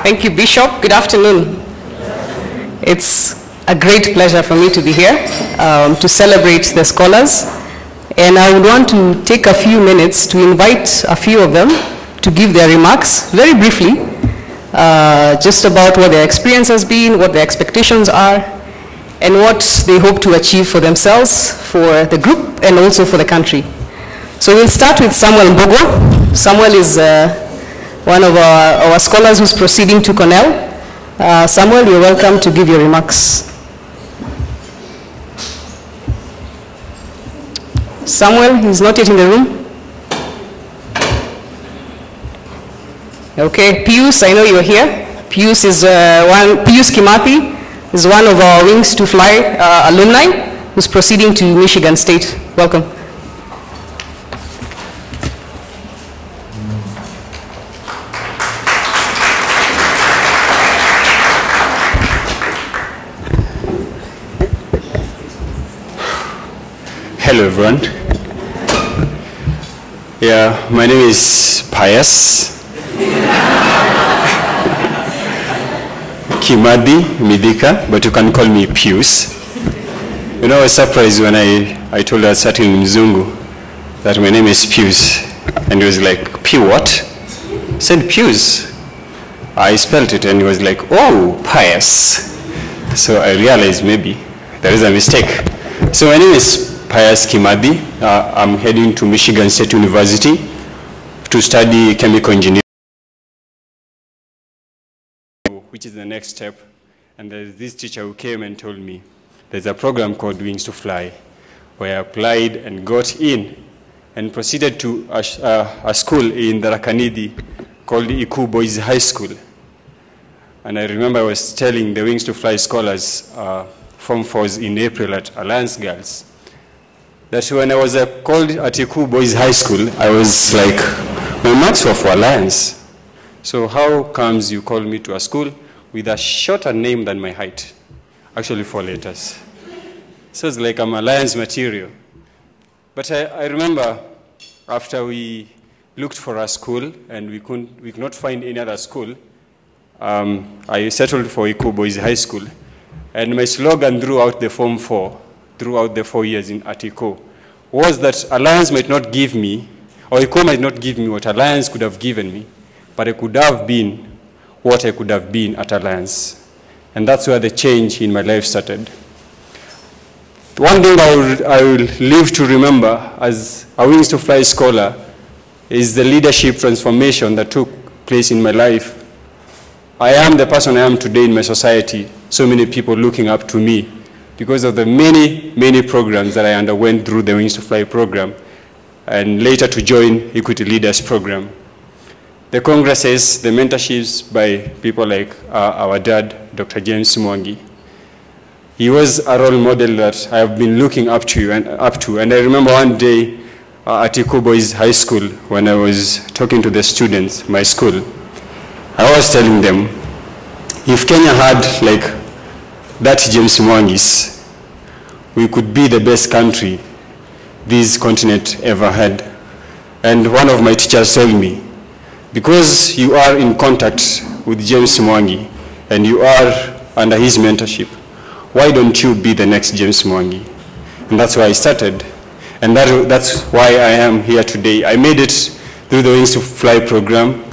Thank you, Bishop. Good afternoon. It's a great pleasure for me to be here to celebrate the scholars. And I would want to take a few minutes to invite a few of them to give their remarks, very briefly, just about what their experience has been, what their expectations are, and what they hope to achieve for themselves, for the group, and also for the country. So we'll start with Samuel Mbogo. Samuel is one of our scholars who's proceeding to Cornell. Samuel, you're welcome to give your remarks. Samuel, he's not yet in the room. Okay, Pius, I know you're here. Pius is Pius Kimathi is one of our Wings to Fly alumni who's proceeding to Michigan State. Welcome. Hello everyone. Yeah, my name is Pius Kimadi Midika, but you can call me Pius. You know, I was surprised when I told a certain Mzungu that my name is Pius, and he was like, P what? I said Pius. I spelled it, and he was like, oh, Pius. So I realized maybe there is a mistake. So my name is Pius Kimadi. I'm heading to Michigan State University to study chemical engineering, which is the next step. And there's this teacher who came and told me there's a program called Wings to Fly, where I applied and got in and proceeded to a school in Dharakanidi called Iku Boys High School. And I remember I was telling the Wings to Fly scholars, Form 4s in April at Alliance Girls, that when I was called at Iku Boys High School, I was like, my marks were for Alliance. So how comes you call me to a school with a shorter name than my height? Actually 4 letters. So it's like I'm Alliance material. But I remember after we looked for a school and we could not find any other school, I settled for Iku Boys High School. And my slogan throughout the Form 4, throughout the 4 years at ICO, was that Alliance might not give me, or ICO might not give me what Alliance could have given me, but I could have been what I could have been at Alliance. And that's where the change in my life started. One thing I will live to remember as a Wings to Fly scholar is the leadership transformation that took place in my life. I am the person I am today in my society, so many people looking up to me, because of the many, many programs that I underwent through the Wings to Fly program, and later to join Equity Leaders program. The congresses, the mentorships by people like our dad, Dr. James Mwangi. He was a role model that I have been looking up to. And I remember one day at Iku Boys High School, when I was talking to the students, my school, I was telling them, if Kenya had like that James Mwangis, we could be the best country this continent ever had. And one of my teachers told me, because you are in contact with James Mwangi and you are under his mentorship, why don't you be the next James Mwangi? And that's why I started. And that's why I am here today. I made it through the Wings to Fly program,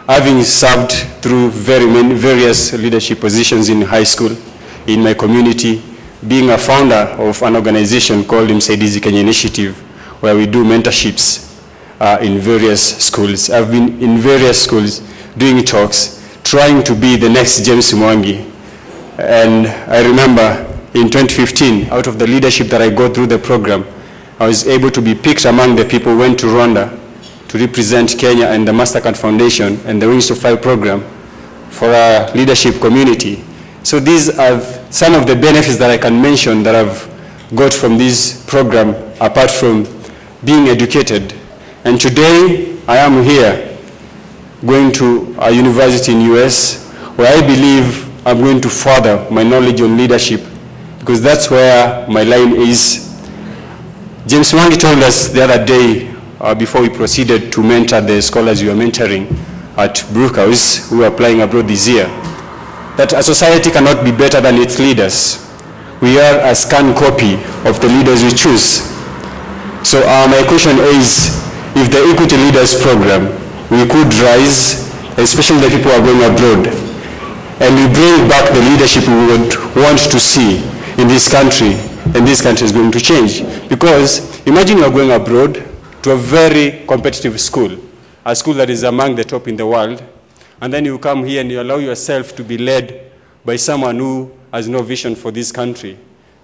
having served through various leadership positions in high school, in my community, being a founder of an organization called Msaidizi Kenya Initiative, where we do mentorships in various schools. I've been in various schools doing talks, trying to be the next James Mwangi. And I remember in 2015, out of the leadership that I got through the program, I was able to be picked among the people who went to Rwanda to represent Kenya and the MasterCard Foundation and the Wings to Fly program for our leadership community. So these are some of the benefits that I can mention that I've got from this program, apart from being educated. And today, I am here going to a university in US where I believe I'm going to further my knowledge on leadership, because that's where my line is. James Mwangi told us the other day, before we proceeded to mentor the scholars we are mentoring, at Brookhouse who are applying abroad this year, that a society cannot be better than its leaders. We are a scanned copy of the leaders we choose. So my question is, if the Equity Leaders Program, we could rise, especially the people who are going abroad, and we bring back the leadership we would want to see in this country, and this country is going to change. Because imagine you are going abroad to a very competitive school, a school that is among the top in the world, and then you come here and you allow yourself to be led by someone who has no vision for this country.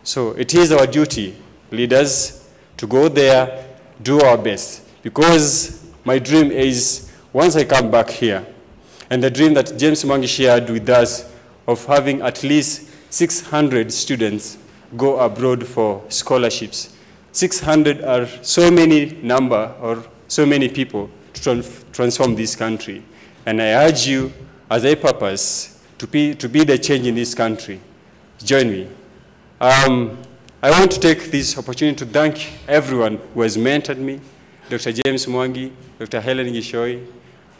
So it is our duty, leaders, to go there, do our best. Because my dream is, once I come back here, and the dream that James Mwangi shared with us of having at least 600 students go abroad for scholarships. 600 are so many number, or so many people to transform this country. And I urge you, as a purpose, to be the change in this country. Join me. I want to take this opportunity to thank everyone who has mentored me, Dr. James Mwangi, Dr. Helen Gishoi,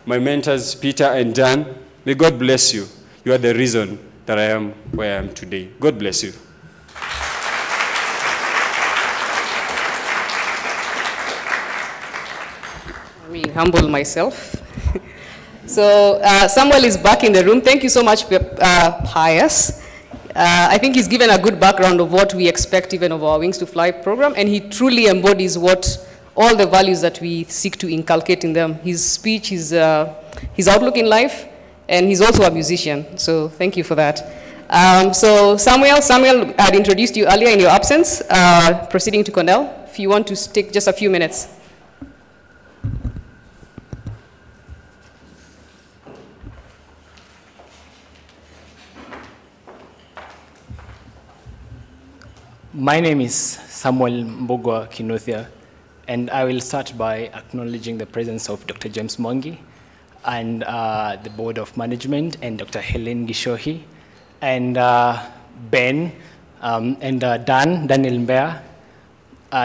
my mentors, Peter and Dan. May God bless you. You are the reason that I am where I am today. God bless you. Let me humble myself. So Samuel is back in the room. Thank you so much, Pius. I think he's given a good background of what we expect even of our Wings to Fly program, and he truly embodies all the values that we seek to inculcate in them. His speech, his outlook in life, and he's also a musician. So thank you for that. So Samuel had introduced you earlier in your absence, proceeding to Cornell. If you want to take just a few minutes. My name is Samuel Mbugwa Kinothia, and I will start by acknowledging the presence of Dr. James Mwangi and the Board of Management, and Dr. Helen Gishohi, and Ben, and Daniel Mbea.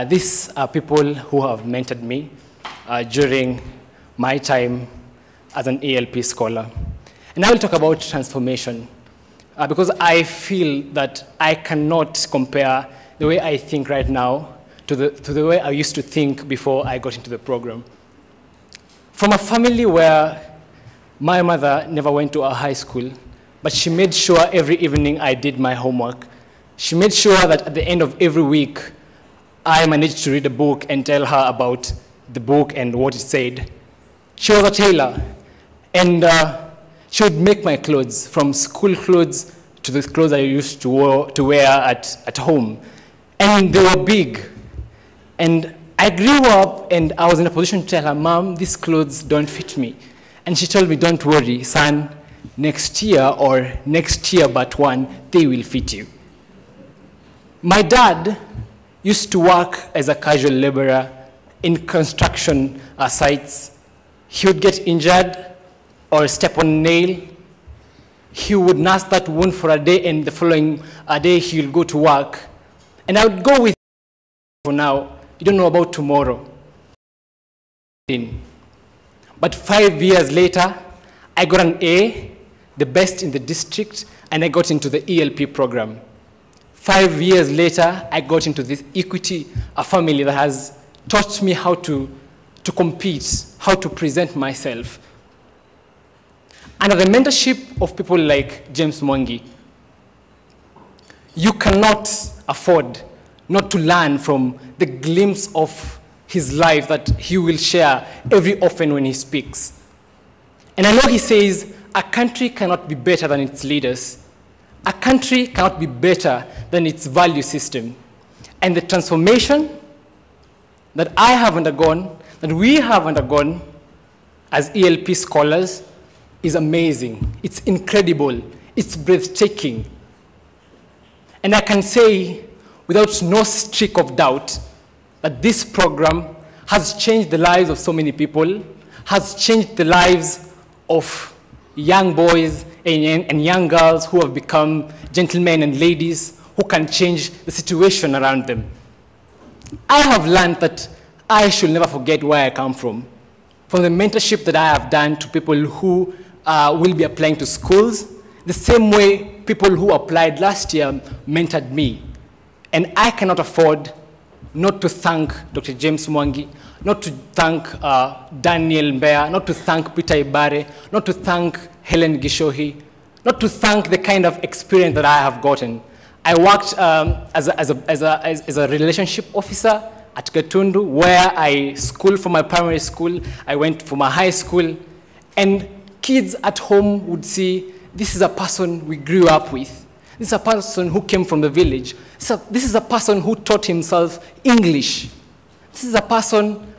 These are people who have mentored me during my time as an ALP scholar. And I will talk about transformation because I feel that I cannot compare the way I think right now to the way I used to think before I got into the program. From a family where my mother never went to a high school, but she made sure every evening I did my homework. She made sure that at the end of every week, I managed to read a book and tell her about the book and what it said. She was a tailor, and she would make my clothes, from school clothes to the clothes I used to wear at home. And they were big. And I grew up and I was in a position to tell her, Mom, these clothes don't fit me. And she told me, don't worry, son, next year or next year but one, they will fit you. My dad used to work as a casual laborer in construction sites. He would get injured or step on a nail. He would nurse that wound for a day, and the following day he will go to work. And I would go with him for now. You don't know about tomorrow. But 5 years later, I got an A, the best in the district, and I got into the ELP program. 5 years later, I got into this Equity, a family that has taught me how to compete, how to present myself. Under the mentorship of people like James Mwangi, you cannot afford not to learn from the glimpse of his life that he will share every often when he speaks. And I know he says, a country cannot be better than its leaders. A country cannot be better than its value system. And the transformation that I have undergone, that we have undergone as ELP scholars, is amazing. It's incredible. It's breathtaking. And I can say, without no streak of doubt, that this program has changed the lives of so many people, has changed the lives of young boys and young girls who have become gentlemen and ladies who can change the situation around them. I have learned that I should never forget where I come from. from the mentorship that I have done to people who will be applying to schools, the same way people who applied last year mentored me. And I cannot afford not to thank Dr. James Mwangi, not to thank Daniel Mbea, not to thank Peter Ibare, not to thank Helen Gishohi, not to thank the kind of experience that I have gotten. I worked as a relationship officer at Gatundu, where I schooled for my primary school, I went for my high school, and kids at home would see, this is a person we grew up with. This is a person who came from the village. So this is a person who taught himself English. This is a person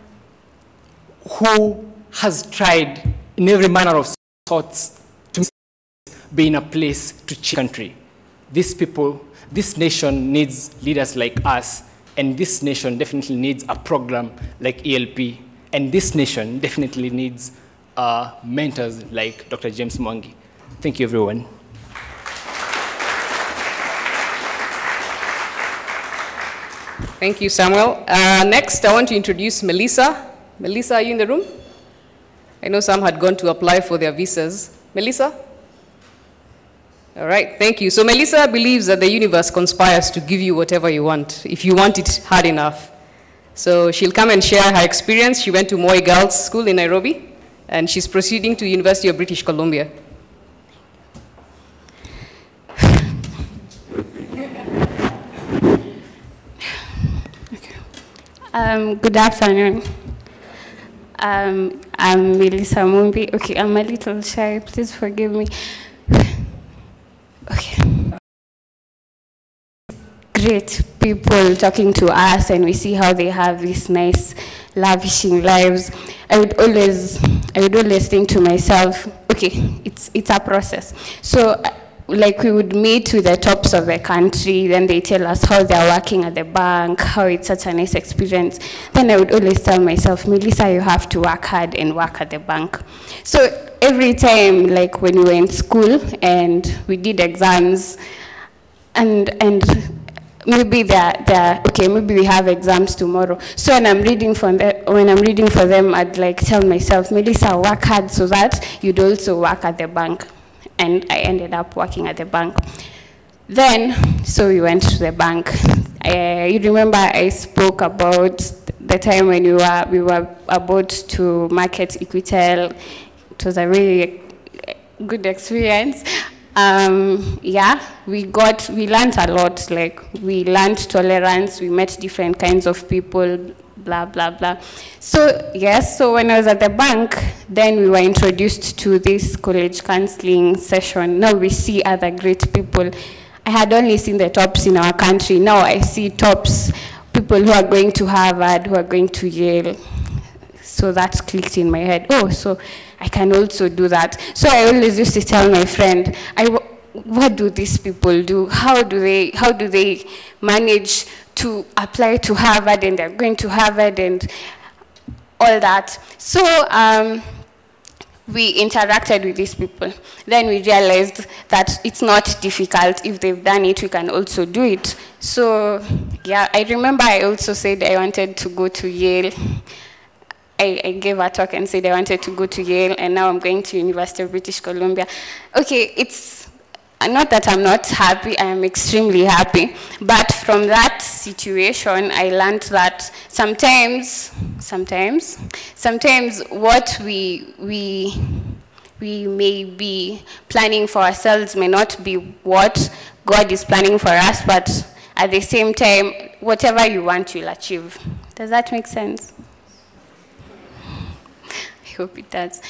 who has tried in every manner of sorts to be in a place to change the country. These people, this nation needs leaders like us, and this nation definitely needs a program like ELP, and this nation definitely needs mentors like Dr. James Mwangi. Thank you, everyone. Thank you, Samuel. Next, I want to introduce Melissa. Melissa, are you in the room? I know some had gone to apply for their visas. Melissa? All right, thank you. So Melissa believes that the universe conspires to give you whatever you want, if you want it hard enough. So she'll come and share her experience. She went to Moi Girls School in Nairobi, and she's proceeding to University of British Columbia. Good afternoon. I'm Melissa Mumbi. Okay, I'm a little shy. Please forgive me. Okay. Great people talking to us, and we see how they have these nice, lavishing lives. I would always think to myself, okay, it's a process. So, like, we would meet with the tops of the country, then they tell us how they're working at the bank, how it's such a nice experience. Then I would always tell myself, Melissa, you have to work hard and work at the bank. So every time, like when we were in school and we did exams, and maybe okay, maybe we have exams tomorrow. So when I'm reading for them, I'd like tell myself, Melissa, work hard so that you'd also work at the bank. And I ended up working at the bank. Then, so we went to the bank. You remember I spoke about the time when we were about to market Equitel. It was a really good experience. Yeah, we learned a lot. Like, we learned tolerance. We met different kinds of people. Blah, blah, blah. So, yes, so when I was at the bank, then we were introduced to this college counseling session. Now we see other great people. I had only seen the tops in our country. Now I see tops, people who are going to Harvard, who are going to Yale. So that clicked in my head. Oh, so I can also do that. So I always used to tell my friend, what do these people do? How do they manage to apply to Harvard, and they're going to Harvard and all that? So we interacted with these people. Then we realized that it's not difficult. If they've done it, we can also do it. So yeah, I remember I also said I wanted to go to Yale. I gave a talk and said I wanted to go to Yale, and now I'm going to University of British Columbia. Okay, it's not that I'm not happy, I am extremely happy. But from that situation, I learned that sometimes what we may be planning for ourselves may not be what God is planning for us, but at the same time, whatever you want, you'll achieve. Does that make sense? I hope it does.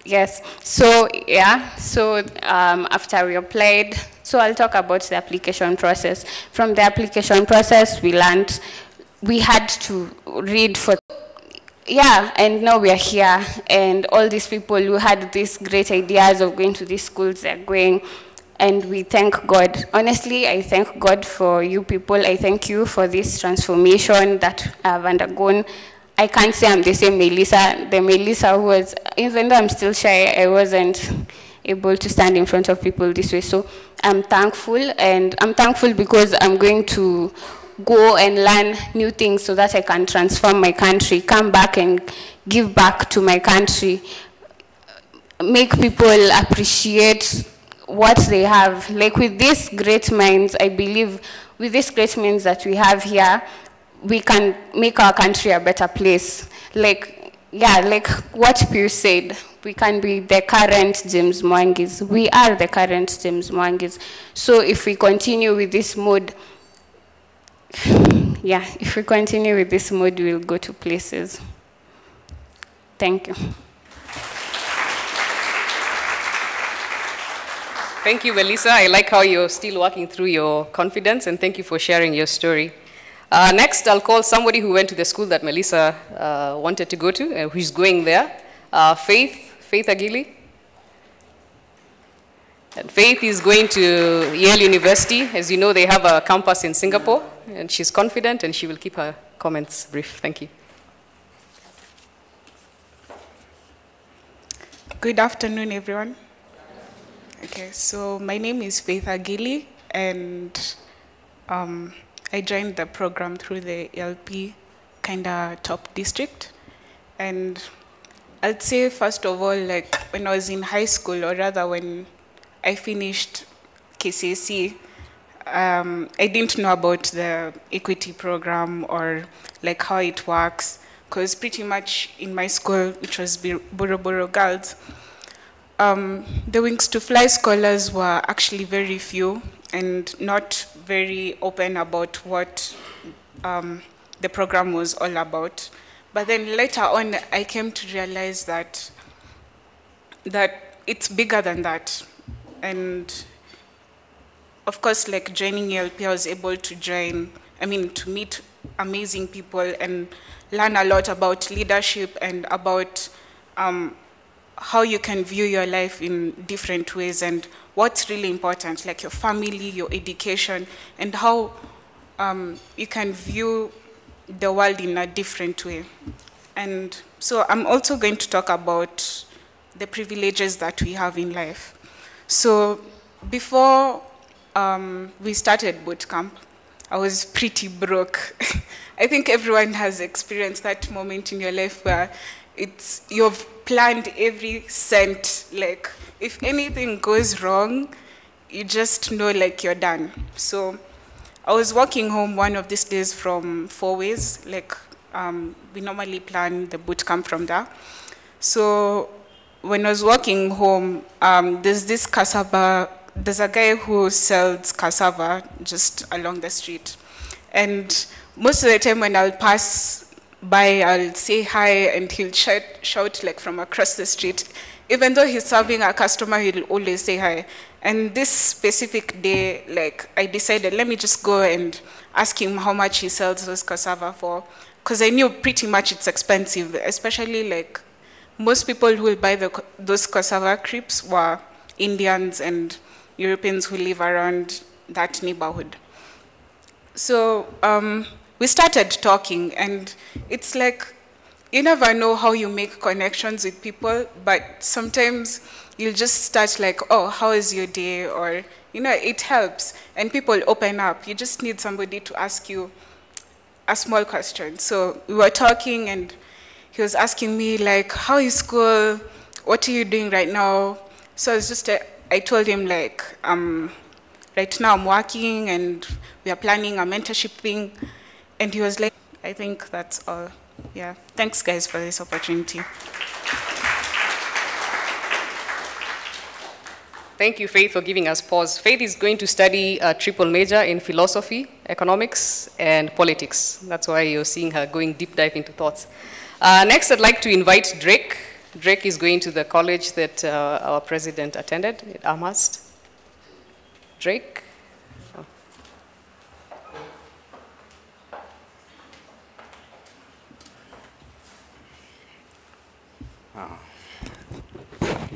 Yes, so yeah, so after we applied, so I'll talk about the application process. From the application process, we learned, we had to read for, yeah, and now we are here, and all these people who had these great ideas of going to these schools, they're going, and we thank God. Honestly, I thank God for you people. I thank you for this transformation that I've undergone. I can't say I'm the same Melissa. The Melissa who was, even though I'm still shy, I wasn't able to stand in front of people this way. So I'm thankful, and I'm thankful because I'm going to go and learn new things so that I can transform my country, come back and give back to my country, make people appreciate what they have. Like with these great minds, I believe with these great minds that we have here, we can make our country a better place. Like, yeah, like what Pius said, we can be the current James Mwangis. We are the current James Mwangis. So if we continue with this mode, yeah, if we continue with this mode, we'll go to places. Thank you. Thank you, Melissa. I like how you're still working through your confidence, and thank you for sharing your story. Next, I'll call somebody who went to the school that Melissa wanted to go to, and who's going there. Faith Agili. And Faith is going to Yale University. As you know, they have a campus in Singapore, and she's confident, and she will keep her comments brief. Thank you. Good afternoon, everyone. Okay, so my name is Faith Agili, and I joined the program through the LP kinda top district. And I'd say, first of all, like when I was in high school, or rather when I finished KCSE, I didn't know about the equity program or like how it works, because pretty much in my school, which was Buruburu Girls, the Wings to Fly scholars were actually very few and not very open about what the program was all about. But then later on, I came to realize that it's bigger than that. And of course, like joining ELP, I was able to to meet amazing people and learn a lot about leadership and about how you can view your life in different ways and what's really important, like your family, your education, and how you can view the world in a different way. And so I'm also going to talk about the privileges that we have in life. So before we started boot camp, I was pretty broke. I think everyone has experienced that moment in your life where you've planned every cent. Like if anything goes wrong, you just know like you're done. So I was walking home one of these days from Four Ways. Like we normally plan the boot camp from there. So when I was walking home, there's a guy who sells cassava just along the street. And most of the time when I'll pass by, I'll say hi, and he'll shout like from across the street. Even though he's serving a customer, he'll always say hi. And this specific day, like I decided, let me just go and ask him how much he sells those cassava for. Because I knew pretty much it's expensive, especially like most people who will buy those cassava crepes were Indians and Europeans who live around that neighborhood. So we started talking, and it's like, you never know how you make connections with people, but sometimes you'll just start like, oh, how is your day? Or, it helps. And people open up. You just need somebody to ask you a small question. So we were talking, and he was asking me like, how is school? What are you doing right now? So I told him like, right now I'm working and we are planning a mentorship thing. And he was like, I think that's all. Yeah, thanks guys for this opportunity. Thank you, Faith, for giving us pause. Faith is going to study a triple major in philosophy, economics, and politics. That's why you're seeing her going deep dive into thoughts. Next, I'd like to invite Drake. Drake is going to the college that our president attended at Amherst. Drake?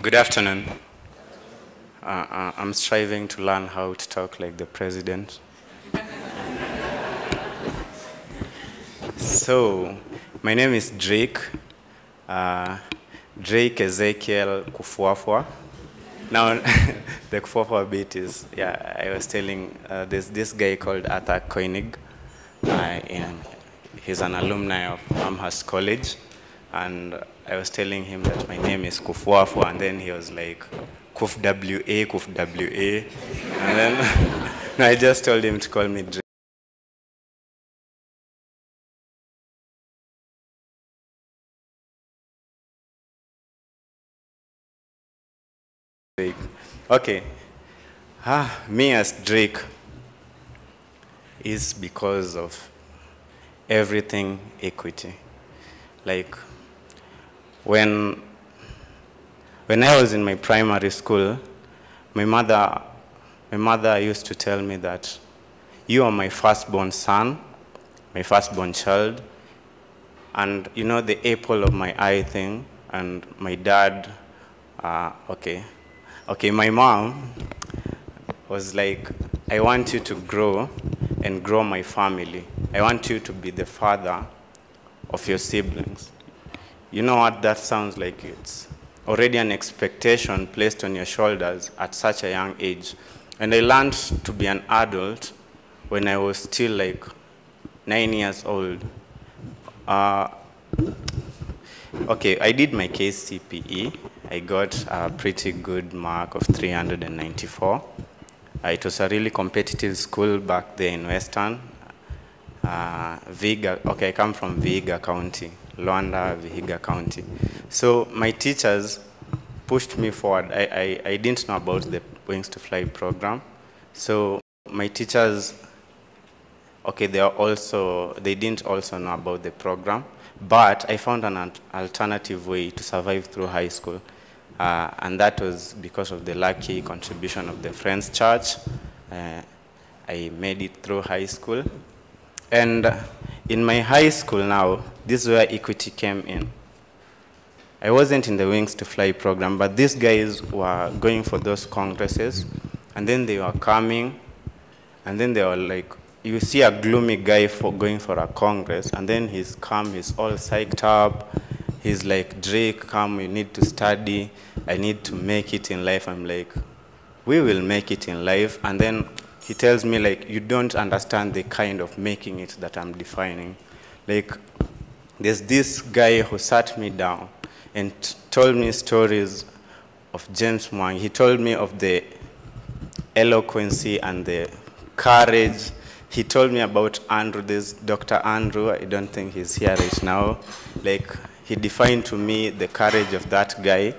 Good afternoon. I'm striving to learn how to talk like the president. So, my name is Drake. Drake Ezekiel Kufuafwa. Now, the Kufuafwa bit is, I was telling, there's this guy called Arthur Koenig, He's an alumni of Amherst College, and I was telling him that my name is Kufuafu, and then he was like, Kuf W.A., Kuf W.A. And then I just told him to call me Drake. Okay. Me as Drake is because of everything equity. Like, when I was in my primary school, my mother used to tell me that you are my firstborn son, my firstborn child, and you know the apple of my eye thing, and my dad, my mom was like, I want you to grow and grow my family. I want you to be the father of your siblings. You know what that sounds like? It's already an expectation placed on your shoulders at such a young age. And I learned to be an adult when I was still like 9 years old. Okay, I did my KCPE. I got a pretty good mark of 394. It was a really competitive school back there in Western. Vihiga, okay, I come from Vihiga County, Luanda, Vihiga County. So my teachers pushed me forward. I didn't know about the Wings to Fly program. So my teachers, okay, they didn't also know about the program, but I found an alternative way to survive through high school. And that was because of the lucky contribution of the Friends Church. I made it through high school. And in my high school now, this is where equity came in. I wasn't in the Wings to Fly program, but these guys were going for those congresses, and then they were coming, and then they were like, you see a gloomy guy going for a congress, and then he's come, he's all psyched up. He's like, Drake, come, you need to study. I need to make it in life. I'm like, we will make it in life. And then he tells me, like, you don't understand the kind of making it that I'm defining. Like, there's this guy who sat me down and told me stories of James Mwangi. He told me of the eloquency and the courage. He told me about Andrew. There's Dr. Andrew. I don't think he's here right now. Like, he defined to me the courage of that guy.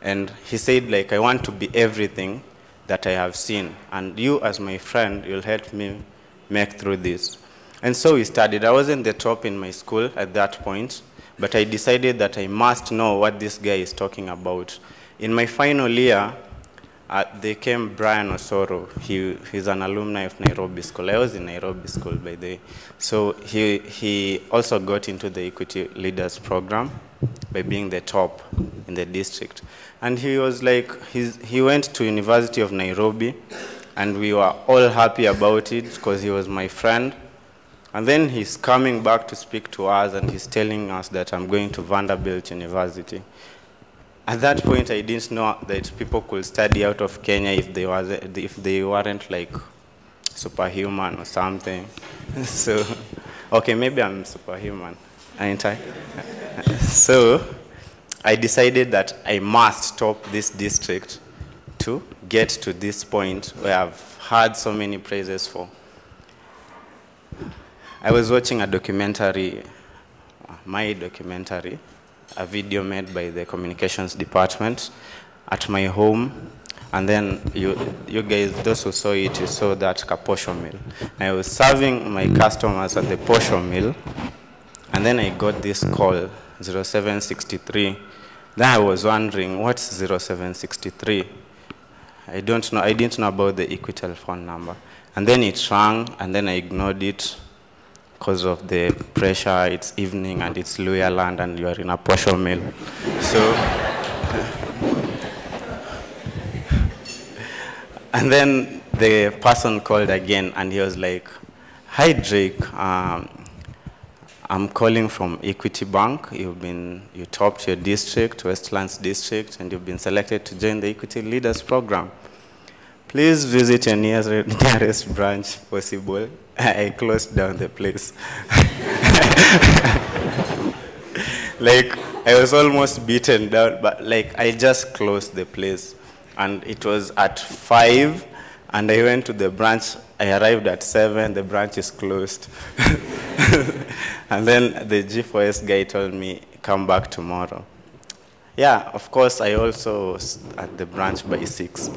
And he said, like, I want to be everything that I have seen. And you, as my friend, you'll help me make through this. And so we studied. I wasn't the top in my school at that point, but I decided that I must know what this guy is talking about. In my final year, they came Brian Osoro. He's an alumni of Nairobi School. I was in Nairobi School, by the way. So he also got into the Equity Leaders Program by being the top in the district. And he was like, he went to University of Nairobi, and we were all happy about it because he was my friend. And then he's coming back to speak to us, and he's telling us that I'm going to Vanderbilt University. At that point, I didn't know that people could study out of Kenya if they weren't like superhuman or something. So, okay, maybe I'm superhuman, ain't I? So, I decided that I must top this district to get to this point where I've had so many praises for. I was watching a documentary, my documentary, a video made by the communications department at my home. And then you guys, those who saw it, you saw that Kaposho mill. I was serving my customers at the Posho mill, and then I got this call, 0763. Then I was wondering, what's 0763? I didn't know about the Equitel phone number. And then it rang, and then I ignored it because of the pressure. It's evening, and it's Luya land, and you are in a Posho mill. So, and then the person called again, and he was like, hi, Drake. I'm calling from Equity Bank. You topped your district, Westlands district, and you've been selected to join the Equity Leaders Program. Please visit your nearest branch possible. I closed down the place. Like, I was almost beaten down, but like, I just closed the place. And it was at 5, and I went to the branch. I arrived at 7, the branch is closed. And then the G4S guy told me, come back tomorrow. Yeah, of course, I also was at the branch by 6.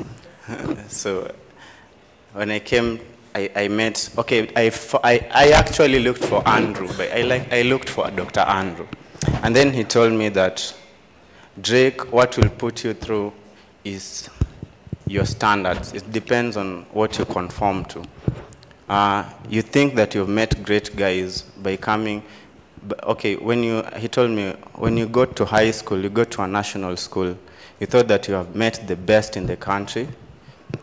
So when I came, I met, okay, I actually looked for Andrew, but I looked for Dr. Andrew. And then he told me that, Drake, what will put you through is your standards. It depends on what you conform to. You think that you've met great guys by coming, okay, he told me, when you go to high school, you go to a national school, you thought that you have met the best in the country,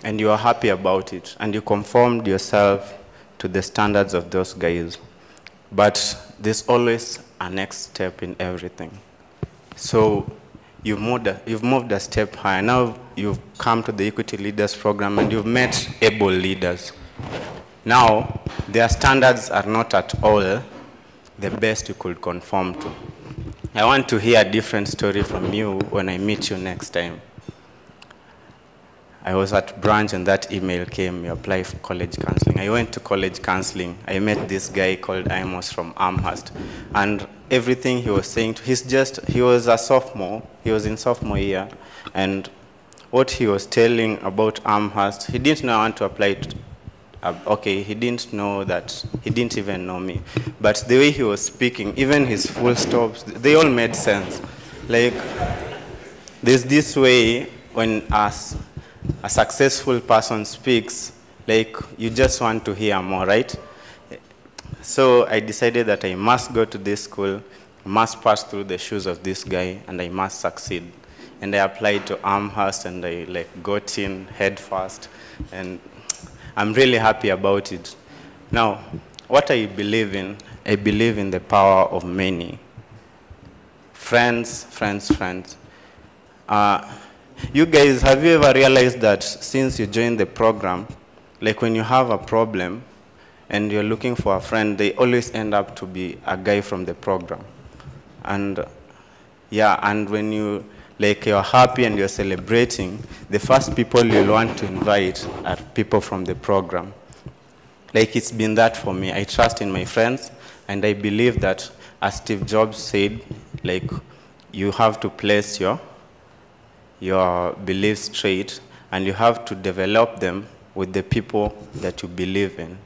and you are happy about it, and you conformed yourself to the standards of those guys. But there's always a next step in everything. So you've moved a step higher. Now you've come to the Equity Leaders Program, and you've met able leaders. Now, their standards are not at all the best you could conform to. I want to hear a different story from you when I meet you next time. I was at branch and that email came, you apply for college counseling. I went to college counseling. I met this guy called Amos from Amherst. And everything he was saying, he was a sophomore, he was in sophomore year. And what he was telling about Amherst, he didn't know I want to apply to, okay, he didn't know that, he didn't even know me. But the way he was speaking, even his full stops, they all made sense. Like, there's this way when a successful person speaks, like, you just want to hear more, right? So I decided that I must go to this school, must pass through the shoes of this guy, and I must succeed. And I applied to Amherst, and I got in head first, and I'm really happy about it. Now, what I believe in the power of many. Friends, friends, friends. You guys, have you ever realized that since you joined the program, like when you have a problem and you're looking for a friend, they always end up to be a guy from the program. And yeah, and when you're happy and you're celebrating, the first people you'll want to invite are people from the program. Like, it's been that for me. I trust in my friends, and I believe that, as Steve Jobs said, like, you have to place your beliefs straight, and you have to develop them with the people that you believe in.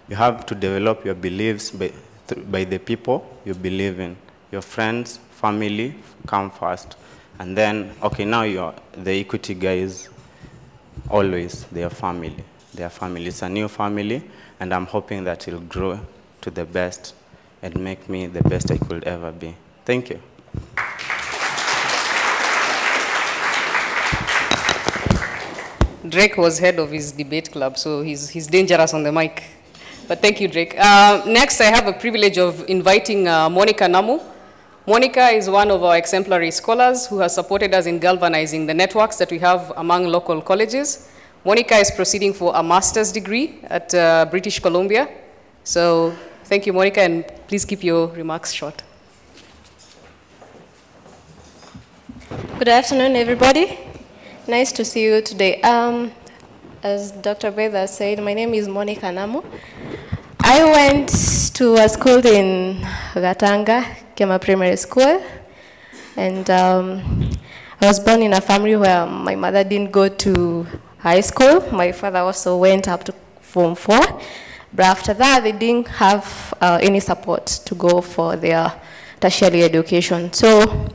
You have to develop your beliefs by the people you believe in. Your friends, family come first. And then, okay, now you're the Equity guys, always their family. Their family. It's a new family, and I'm hoping that it'll grow to the best and make me the best I could ever be. Thank you. Drake was head of his debate club, so he's dangerous on the mic. But thank you, Drake. Next, I have the privilege of inviting Monica Namu. Monica is one of our exemplary scholars who has supported us in galvanizing the networks that we have among local colleges. Monica is proceeding for a master's degree at British Columbia. So thank you, Monica, and please keep your remarks short. Good afternoon, everybody. Nice to see you today. As Dr. Beda said, my name is Monica Namu. I went to a school in Gatanga, Kema Primary School, and I was born in a family where my mother didn't go to high school. My father also went up to Form 4, but after that, they didn't have any support to go for their tertiary education. So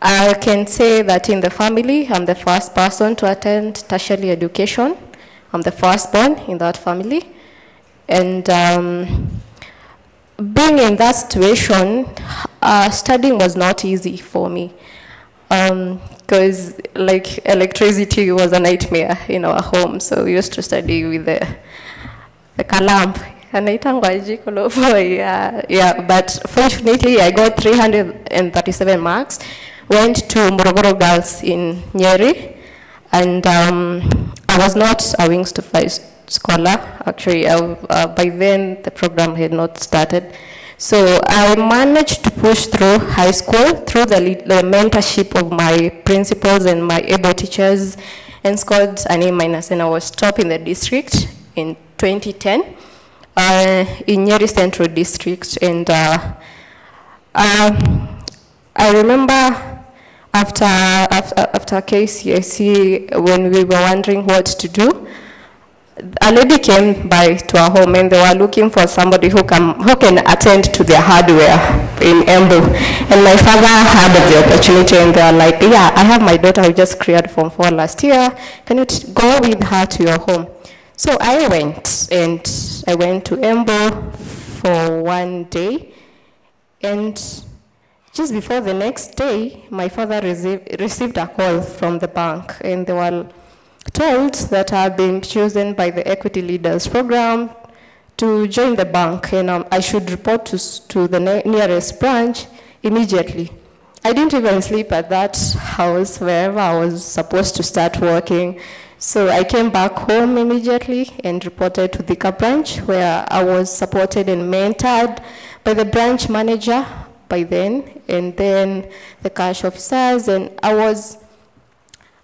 I can say that in the family, I'm the first person to attend tertiary education. I'm the firstborn in that family. And being in that situation, studying was not easy for me. Because electricity was a nightmare in our home. So we used to study with the kalamp. But fortunately, I got 337 marks. Went to Morogoro Girls in Nyeri, and I was not a Wings to Fly scholar, actually. By then, the program had not started. So I managed to push through high school, through the mentorship of my principals and my able teachers, and scored an A-, and I was top in the district in 2010 in Nyeri Central District. And I remember after KCSE, when we were wondering what to do, a lady came by to our home and they were looking for somebody who can attend to their hardware in Embu. And my father heard of the opportunity and they were like, yeah, I have my daughter who just cleared Form 4 last year. Can you go with her to your home? So I went, and I went to Embu for one day. And just before the next day, my father received a call from the bank, and they were told that I've been chosen by the Equity Leaders Program to join the bank, and I should report to the nearest branch immediately. I didn't even sleep at that house wherever I was supposed to start working. So I came back home immediately and reported to the branch, where I was supported and mentored by the branch manager by then, and then the cash officers, and I was,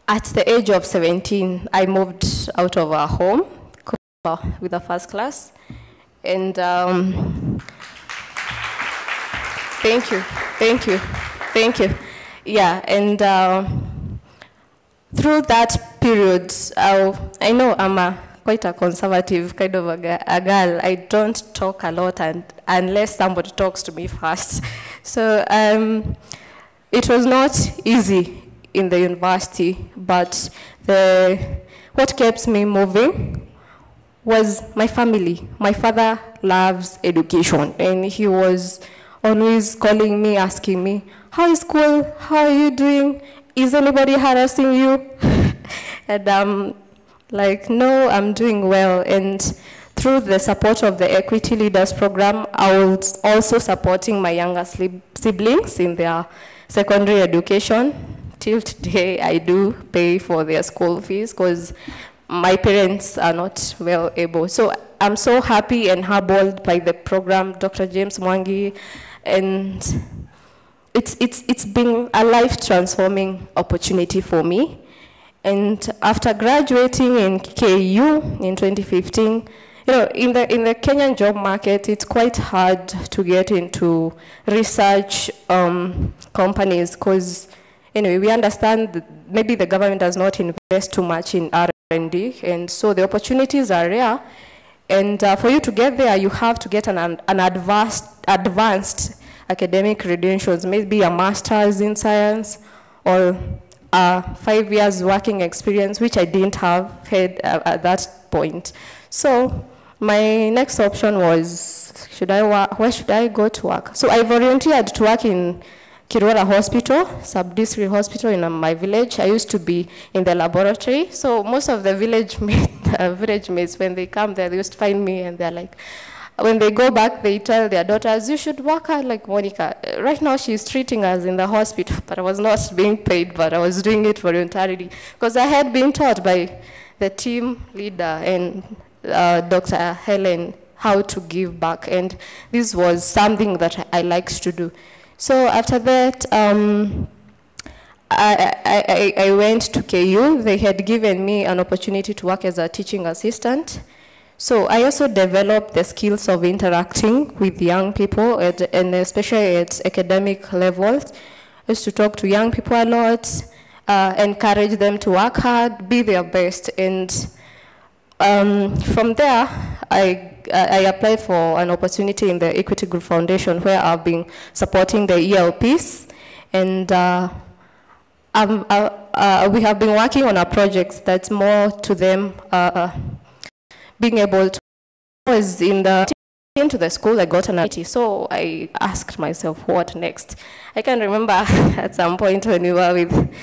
at the age of 17, I moved out of our home with a first class. And thank you. Yeah, and through that period, I know I'm quite a conservative kind of a girl. I don't talk a lot unless somebody talks to me first. So it was not easy in the university, but what kept me moving was my family. My father loves education, and he was always calling me, asking me, how is school? How are you doing? Is anybody harassing you? And I'm like, no, I'm doing well. And through the support of the Equity Leaders Program, I was also supporting my younger siblings in their secondary education. Till today, I do pay for their school fees because my parents are not well able. So I'm so happy and humbled by the program, Dr. James Mwangi, and it's been a life-transforming opportunity for me. And after graduating in KU in 2015, you know, in the Kenyan job market, it's quite hard to get into research companies because, anyway, we understand that maybe the government does not invest too much in R&D, and so the opportunities are rare. And for you to get there, you have to get an advanced academic credentials, maybe a master's in science or 5 years working experience, which I didn't have had at that point. So my next option was, where should I go to work? So I volunteered to work in Kirwara Hospital, sub-district hospital in my village. I used to be in the laboratory. So most of the village mates, when they come there, they used to find me and they're like, when they go back, they tell their daughters, you should work out like Monica. Right now, she's treating us in the hospital, but I was not being paid, but I was doing it voluntarily. Because I had been taught by the team leader and Dr. Helen how to give back. And this was something that I liked to do. So after that, I went to KU. They had given me an opportunity to work as a teaching assistant. So I also developed the skills of interacting with young people, and especially at academic levels. I used to talk to young people a lot, encourage them to work hard, be their best. And from there, I applied for an opportunity in the Equity Group Foundation, where I've been supporting the ELPs. And we have been working on a project that's more to them being able to. I was into the school, I got an opportunity, so I asked myself, what next? I can remember at some point when we were with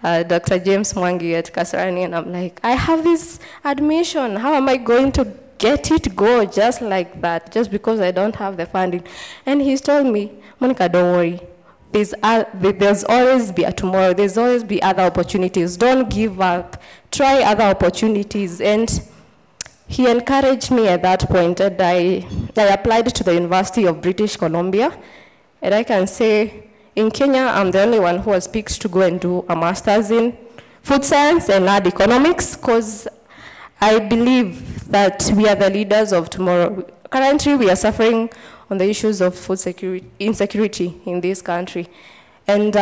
Dr. James Mwangi at Kasarani, and I'm like, I have this admission, how am I going to get it go just like that, just because I don't have the funding? And he's told me, Monica, don't worry, there's always be a tomorrow. There's always be other opportunities. Don't give up. Try other opportunities. And he encouraged me at that point, and I applied to the University of British Columbia. And I can say, in Kenya, I'm the only one who was picked to go and do a master's in food science and art economics, because I believe that we are the leaders of tomorrow. Currently, we are suffering on the issues of food insecurity in this country. And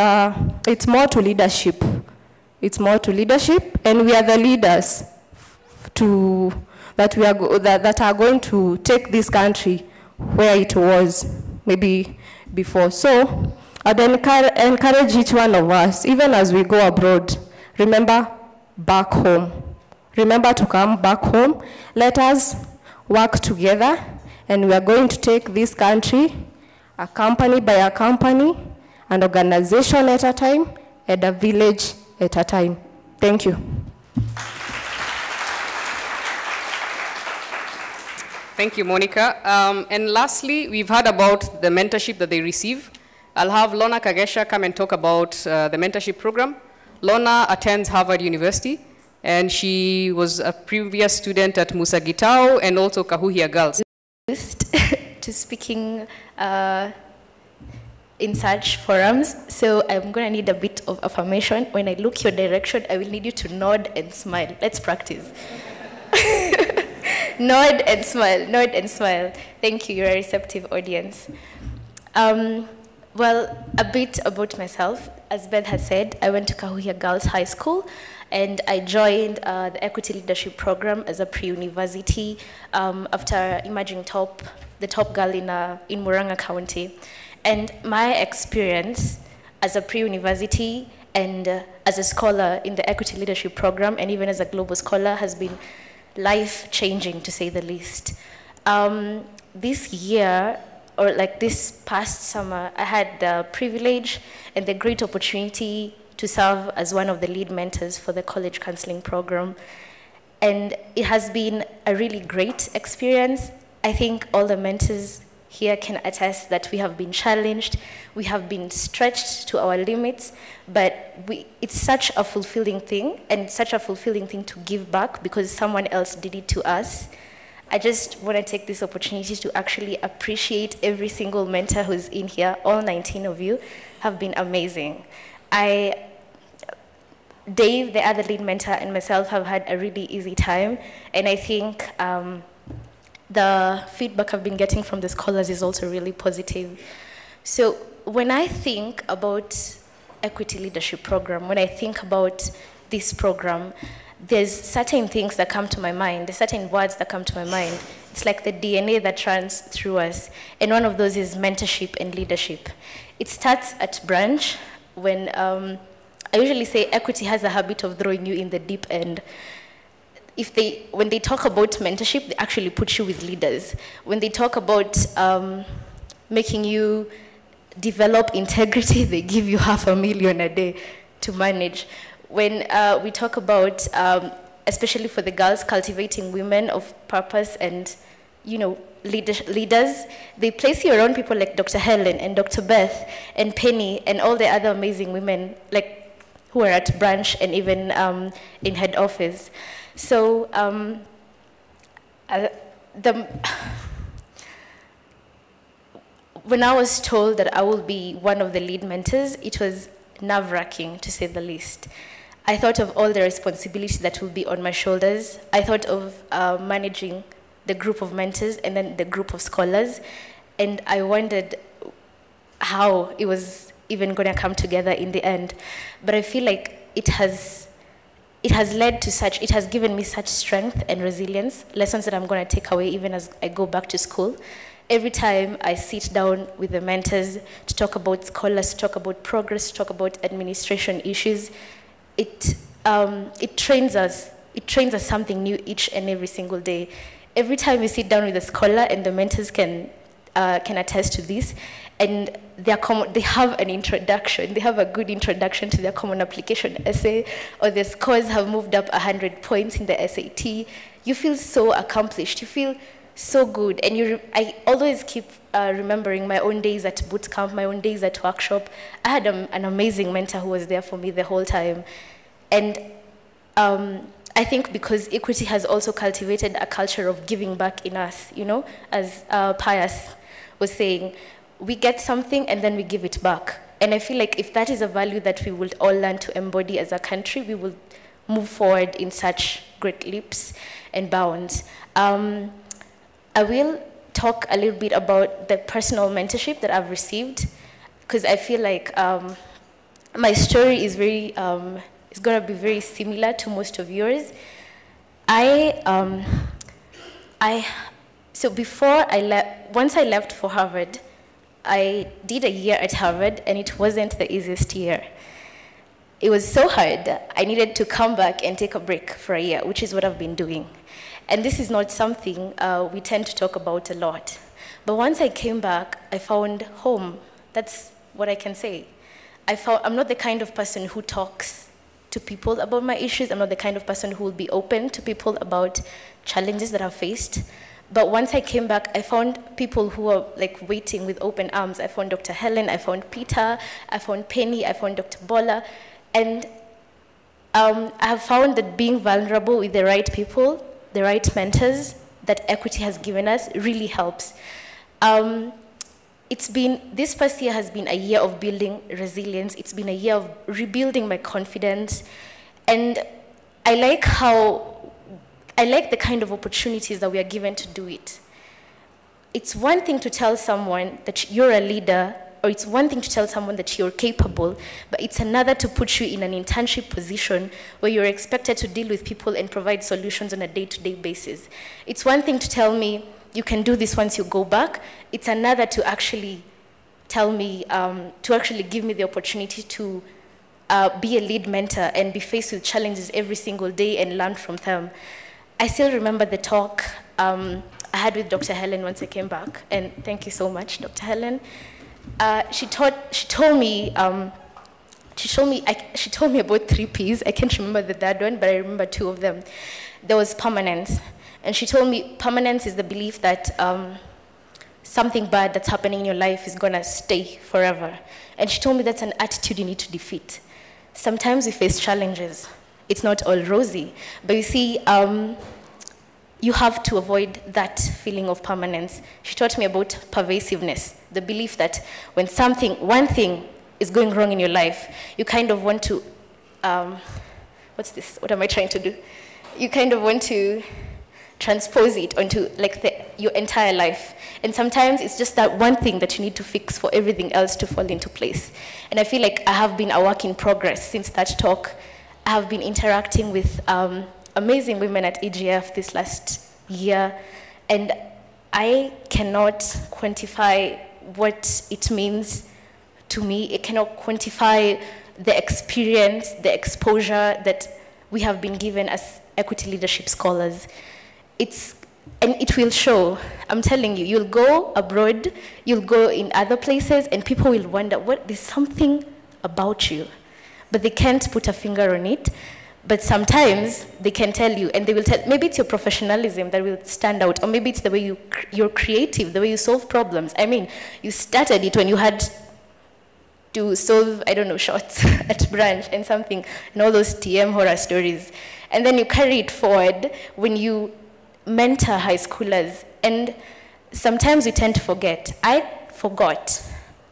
it's more to leadership. It's more to leadership, and we are the leaders that are going to take this country where it was maybe before. So I'd encourage each one of us, even as we go abroad, remember back home. Remember to come back home. Let us work together, and we are going to take this country a company by a company, an organization at a time, and a village at a time. Thank you. Thank you, Monica. And lastly, we've heard about the mentorship that they receive. I'll have Lorna Kagesha come and talk about the mentorship program. Lorna attends Harvard University, and she was a previous student at Musa Gitao and also Kahuhia Girls. To speaking in such forums, so I'm going to need a bit of affirmation. When I look your direction, I will need you to nod and smile. Let's practice. Nod and smile, nod and smile. Thank you, you're a receptive audience. Well, a bit about myself. As Beth has said, I went to Kahuhia Girls High School, and I joined the Equity Leadership Program as a pre-university after emerging the top girl in Murang'a County. And my experience as a pre-university and as a scholar in the Equity Leadership Program, and even as a global scholar, has been life-changing, to say the least. This year, or like this past summer, I had the privilege and the great opportunity to serve as one of the lead mentors for the college counseling program. And it has been a really great experience. I think all the mentors here can attest that we have been challenged, we have been stretched to our limits, but it's such a fulfilling thing, and such a fulfilling thing to give back because someone else did it to us. I just want to take this opportunity to actually appreciate every single mentor who's in here. All 19 of you have been amazing. Dave, the other lead mentor, and myself have had a really easy time, and I think the feedback I've been getting from the scholars is also really positive. So when I think about Equity Leadership Program, when I think about this program, there's certain things that come to my mind, there's certain words that come to my mind. It's like the DNA that runs through us, and one of those is mentorship and leadership. It starts at branch when, I usually say equity has a habit of throwing you in the deep end. When they talk about mentorship, they actually put you with leaders. When they talk about making you develop integrity, they give you $500,000 a day to manage. When we talk about, especially for the girls, cultivating women of purpose and, leaders, they place you around people like Dr. Helen and Dr. Beth and Penny and all the other amazing women who are at branch and even in head office. So when I was told that I will be one of the lead mentors, it was nerve-wracking, to say the least. I thought of all the responsibility that will be on my shoulders. I thought of managing the group of mentors and then the group of scholars, and I wondered how it was even going to come together in the end. But I feel like it has given me such strength and resilience, lessons that I'm going to take away even as I go back to school. Every time I sit down with the mentors to talk about scholars, to talk about progress, to talk about administration issues, it trains us something new each and every single day. Every time we sit down with a scholar, and the mentors can attest to this, and they have an introduction, they have a good introduction to their common application essay, or their scores have moved up 100 points in the SAT, you feel so accomplished, you feel so good. And I always keep remembering my own days at boot camp, my own days at workshop. I had an amazing mentor who was there for me the whole time. And I think because Equity has also cultivated a culture of giving back in us, you know, as Pius was saying, we get something and then we give it back. And I feel like if that is a value that we will all learn to embody as a country, we will move forward in such great leaps and bounds. I will talk a little bit about the personal mentorship that I've received, because I feel like my story is very, it's going to be very similar to most of yours. So before once I left for Harvard, I did a year at Harvard, and it wasn't the easiest year. It was so hard. I needed to come back and take a break for a year, which is what I've been doing. And this is not something we tend to talk about a lot. But once I came back, I found home. That's what I can say. I'm not the kind of person who talks to people about my issues. I'm not the kind of person who will be open to people about challenges that I've faced. But once I came back, I found people who were like waiting with open arms. I found Dr. Helen, I found Peter, I found Penny, I found Dr. Bola. And I have found that being vulnerable with the right people, the right mentors that Equity has given us really helps. This past year has been a year of building resilience. It's been a year of rebuilding my confidence. And I like the kind of opportunities that we are given to do it. It's one thing to tell someone that you're a leader, or it's one thing to tell someone that you're capable, but it's another to put you in an internship position where you're expected to deal with people and provide solutions on a day-to-day basis. It's one thing to tell me, you can do this once you go back. It's another to actually tell me, to actually give me the opportunity to be a lead mentor and be faced with challenges every single day and learn from them. I still remember the talk I had with Dr. Helen once I came back, and thank you so much, Dr. Helen. She told me about 3 P's. I can't remember the third one, but I remember 2 of them. There was permanence. And she told me permanence is the belief that something bad that's happening in your life is going to stay forever. And she told me that's an attitude you need to defeat. Sometimes we face challenges. It's not all rosy. But you see, you have to avoid that feeling of permanence. She taught me about pervasiveness, the belief that when one thing is going wrong in your life, you kind of want to, what am I trying to do? You kind of want to transpose it onto like your entire life. And sometimes it's just that one thing that you need to fix for everything else to fall into place. And I feel like I have been a work in progress since that talk. I have been interacting with amazing women at EGF this last year, and I cannot quantify what it means to me. It cannot quantify the experience, the exposure that we have been given as Equity Leadership Scholars. And it will show. I'm telling you, you'll go abroad, you'll go in other places, and people will wonder, there's something about you. But they can't put a finger on it. But sometimes they can tell you, and they will tell, maybe it's your professionalism that will stand out, or maybe it's the way you're creative, the way you solve problems. I mean, you started it when you had to solve, I don't know, shots at branch and something, and all those TM horror stories. And then you carry it forward when you mentor high schoolers. And sometimes we tend to forget. I forgot,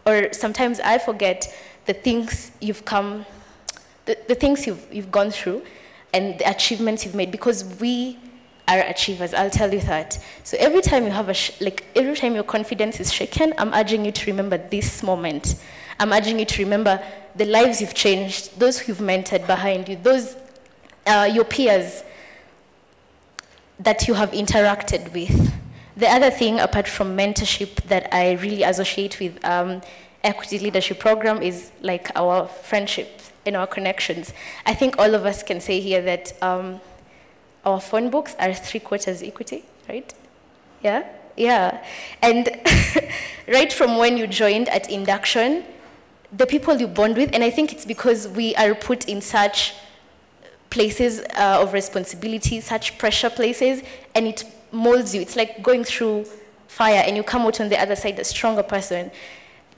or sometimes I forget the things you've come, the things you've gone through and the achievements you've made, because we are achievers, I'll tell you that. So every time you have every time your confidence is shaken, I'm urging you to remember this moment. I'm urging you to remember the lives you've changed, those who've mentored behind you, those, your peers that you have interacted with. The other thing, apart from mentorship, that I really associate with Equity Leadership Program is like our friendship and our connections. I think all of us can say here that our phone books are 3/4 equity, right? Yeah? Yeah. And right from when you joined at induction, the people you bond with, and I think it's because we are put in such places of responsibility, such pressure places, and it molds you. It's like going through fire and you come out on the other side a stronger person.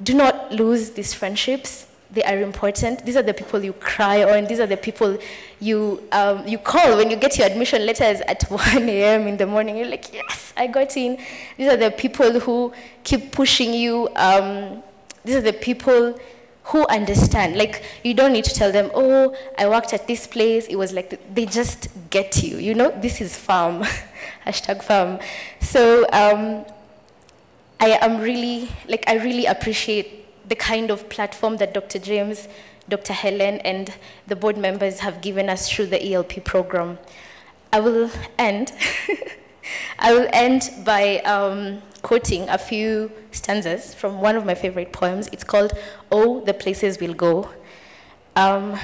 Do not lose these friendships. They are important. These are the people you cry on. These are the people you call when you get your admission letters at 1 a.m. in the morning. You're like, yes, I got in. These are the people who keep pushing you. These are the people who understand. Like, you don't need to tell them, oh, I worked at this place. It was like, they just get you. You know, this is farm, hashtag farm. So I really appreciate the kind of platform that Dr. James, Dr. Helen, and the board members have given us through the ELP program. I will end by quoting a few stanzas from one of my favorite poems. It's called "Oh, the Places We'll Go." Do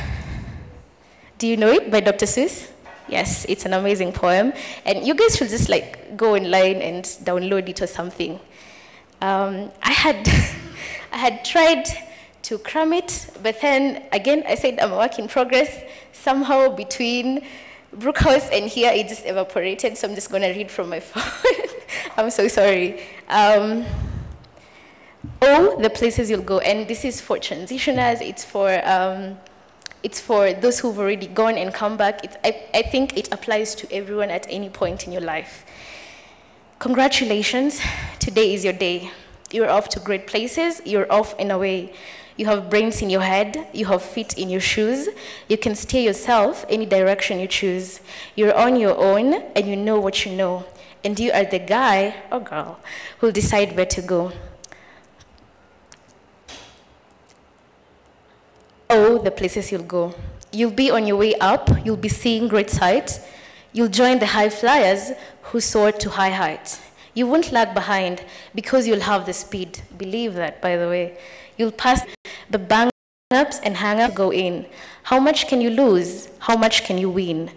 you know it, by Dr. Seuss? Yes, it's an amazing poem, and you guys should just like go online and download it or something. I had tried to cram it, but then again, I said I'm a work in progress. Somehow between Brookhouse and here, it just evaporated, so I'm just gonna read from my phone. I'm so sorry. Oh, the places you'll go, and this is for transitioners, it's for those who've already gone and come back. I think it applies to everyone at any point in your life. Congratulations, today is your day. You're off to great places, you're off and away. You have brains in your head, you have feet in your shoes. You can steer yourself any direction you choose. You're on your own and you know what you know. And you are the guy or girl who'll decide where to go. Oh, the places you'll go. You'll be on your way up, you'll be seeing great sights. You'll join the high flyers who soar to high heights. You won't lag behind because you'll have the speed. Believe that, by the way. You'll pass the bang-ups and hang-ups go in. How much can you lose? How much can you win?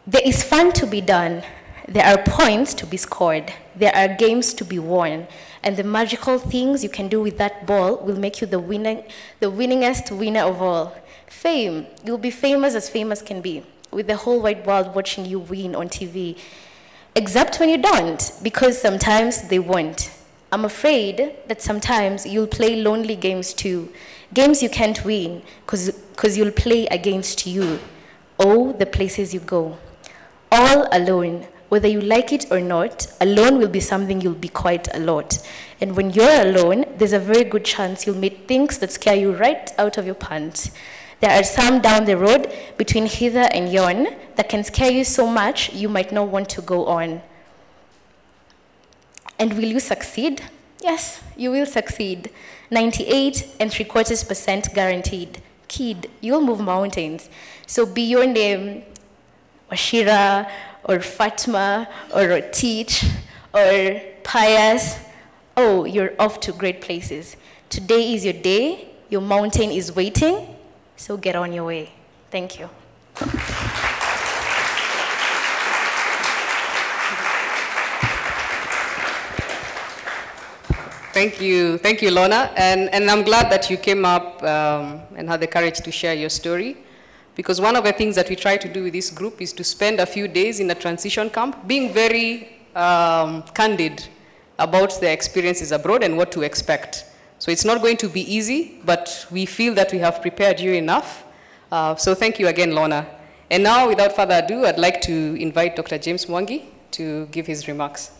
There is fun to be done. There are points to be scored. There are games to be won. And the magical things you can do with that ball will make you the winningest winner of all. Fame. You'll be famous as famous can be, with the whole wide world watching you win on TV. Except when you don't, because sometimes they won't. I'm afraid that sometimes you'll play lonely games too. Games you can't win, because you'll play against you. Oh, the places you go. All alone. Whether you like it or not, alone will be something you'll be quite a lot. And when you're alone, there's a very good chance you'll meet things that scare you right out of your pants. There are some down the road between hither and yon that can scare you so much you might not want to go on. And will you succeed? Yes, you will succeed. 98.75% guaranteed. Kid, you'll move mountains. So be your name Washira or Fatma or Teach or Pius. Oh, you're off to great places. Today is your day. Your mountain is waiting. So get on your way. Thank you. Thank you, Lorna. And I'm glad that you came up and had the courage to share your story. Because one of the things that we try to do with this group is to spend a few days in a transition camp, being very candid about their experiences abroad and what to expect. So it's not going to be easy, but we feel that we have prepared you enough. So thank you again, Lorna. And now, without further ado, I'd like to invite Dr. James Mwangi to give his remarks.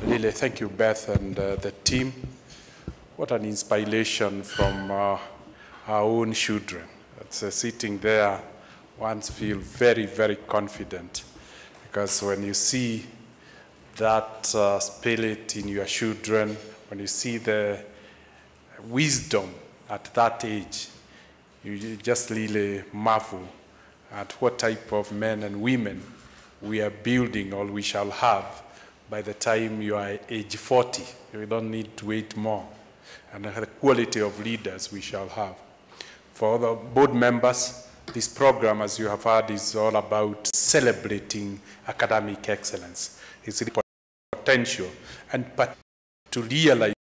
Really, thank you, Beth, and the team. What an inspiration from our own children. It's, sitting there, one feels very, very confident, because when you see that spirit in your children, when you see the wisdom at that age, you just really marvel at what type of men and women we are building or we shall have by the time you are age 40. You don't need to wait more. And the quality of leaders we shall have. For the board members, this program, as you have heard, is all about celebrating academic excellence. It's the potential and to realize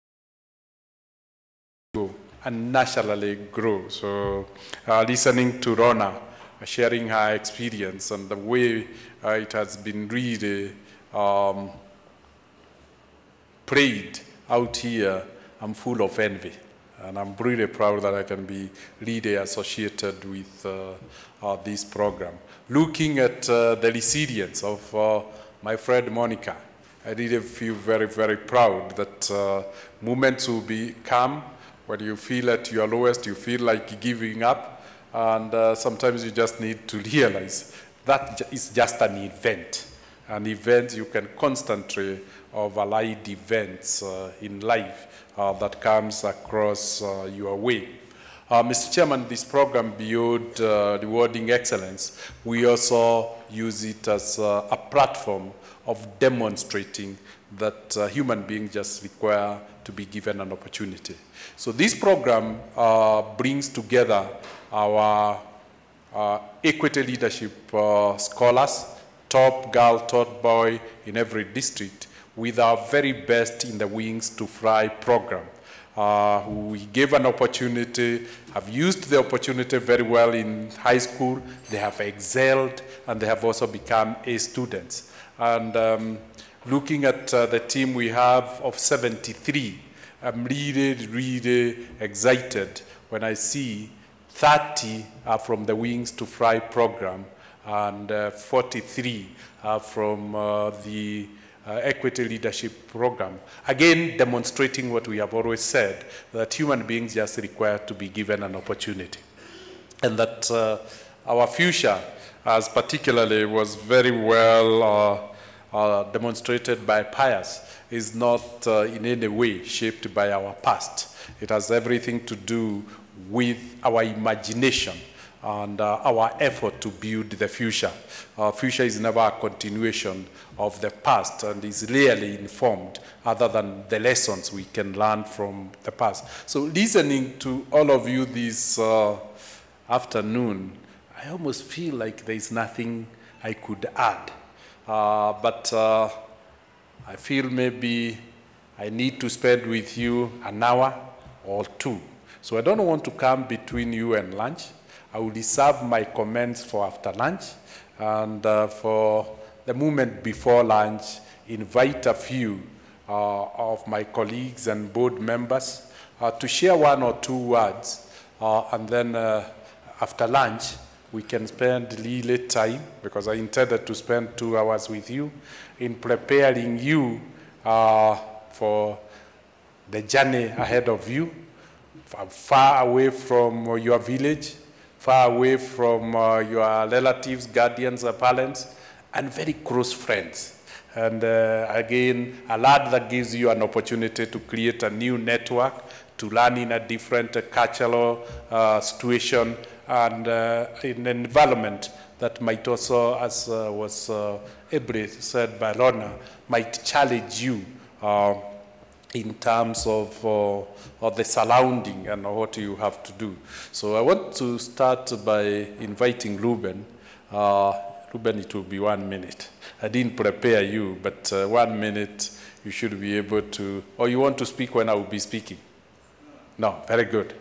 and naturally grow. So listening to Rona, sharing her experience and the way it has been really prayed out here, I'm full of envy. And I'm really proud that I can be really associated with this program. Looking at the resilience of my friend Monica, I really feel very, very proud that moments will come when you feel at your lowest, you feel like giving up, and sometimes you just need to realize that is just an event. An event you can constantly override events in life that comes across your way. Mr. Chairman, this program, Beyond Rewarding Excellence, we also use it as a platform of demonstrating that human beings just require to be given an opportunity. So this program brings together our equity leadership scholars, top girl, top boy in every district, with our very best in the Wings to Fly program. We gave an opportunity, have used the opportunity very well in high school. They have excelled, and they have also become A students. And looking at the team we have of 73, I'm really, really excited when I see 30 are from the Wings to Fly program, and 43 are from the Equity Leadership Program. Again, demonstrating what we have always said, that human beings just require to be given an opportunity. And that our future, as particularly was very well demonstrated by Pius, is not in any way shaped by our past. It has everything to do with our imagination and our effort to build the future. Our future is never a continuation of the past and is rarely informed other than the lessons we can learn from the past. So listening to all of you this afternoon, I almost feel like there's nothing I could add. But I feel maybe I need to spend with you an hour or two. So I don't want to come between you and lunch. I will reserve my comments for after lunch, and for the moment before lunch, invite a few of my colleagues and board members to share one or two words, and then after lunch, we can spend really time, because I intended to spend 2 hours with you, in preparing you for the journey ahead of you, far away from your village, far away from your relatives, guardians, or parents, and very close friends. And again, a lot that gives you an opportunity to create a new network, to learn in a different cultural situation, and in an environment that might also, as was ably said by Rona, might challenge you in terms of the surrounding and what you have to do. So I want to start by inviting Ruben. Ruben, it will be 1 minute. I didn't prepare you, but 1 minute you should be able to, or you want to speak when I will be speaking? No, very good.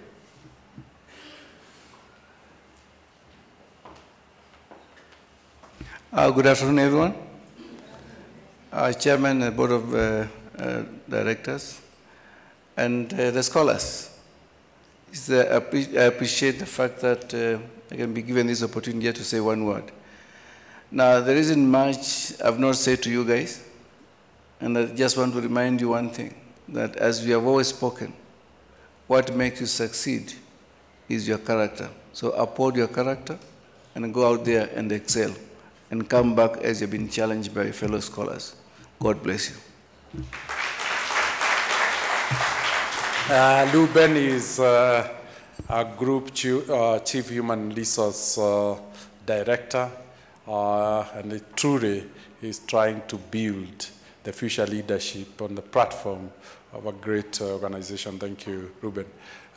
Good afternoon, everyone. Chairman and Board of Directors and the scholars. I appreciate the fact that I can be given this opportunity to say one word. Now, there isn't much I've not said to you guys, and I just want to remind you one thing, that as we have always spoken, what makes you succeed is your character. So uphold your character and go out there and excel, and come back as you've been challenged by fellow scholars. God bless you. Ruben is a group chief human resource director, and it truly is trying to build the future leadership on the platform of a great organization. Thank you, Ruben.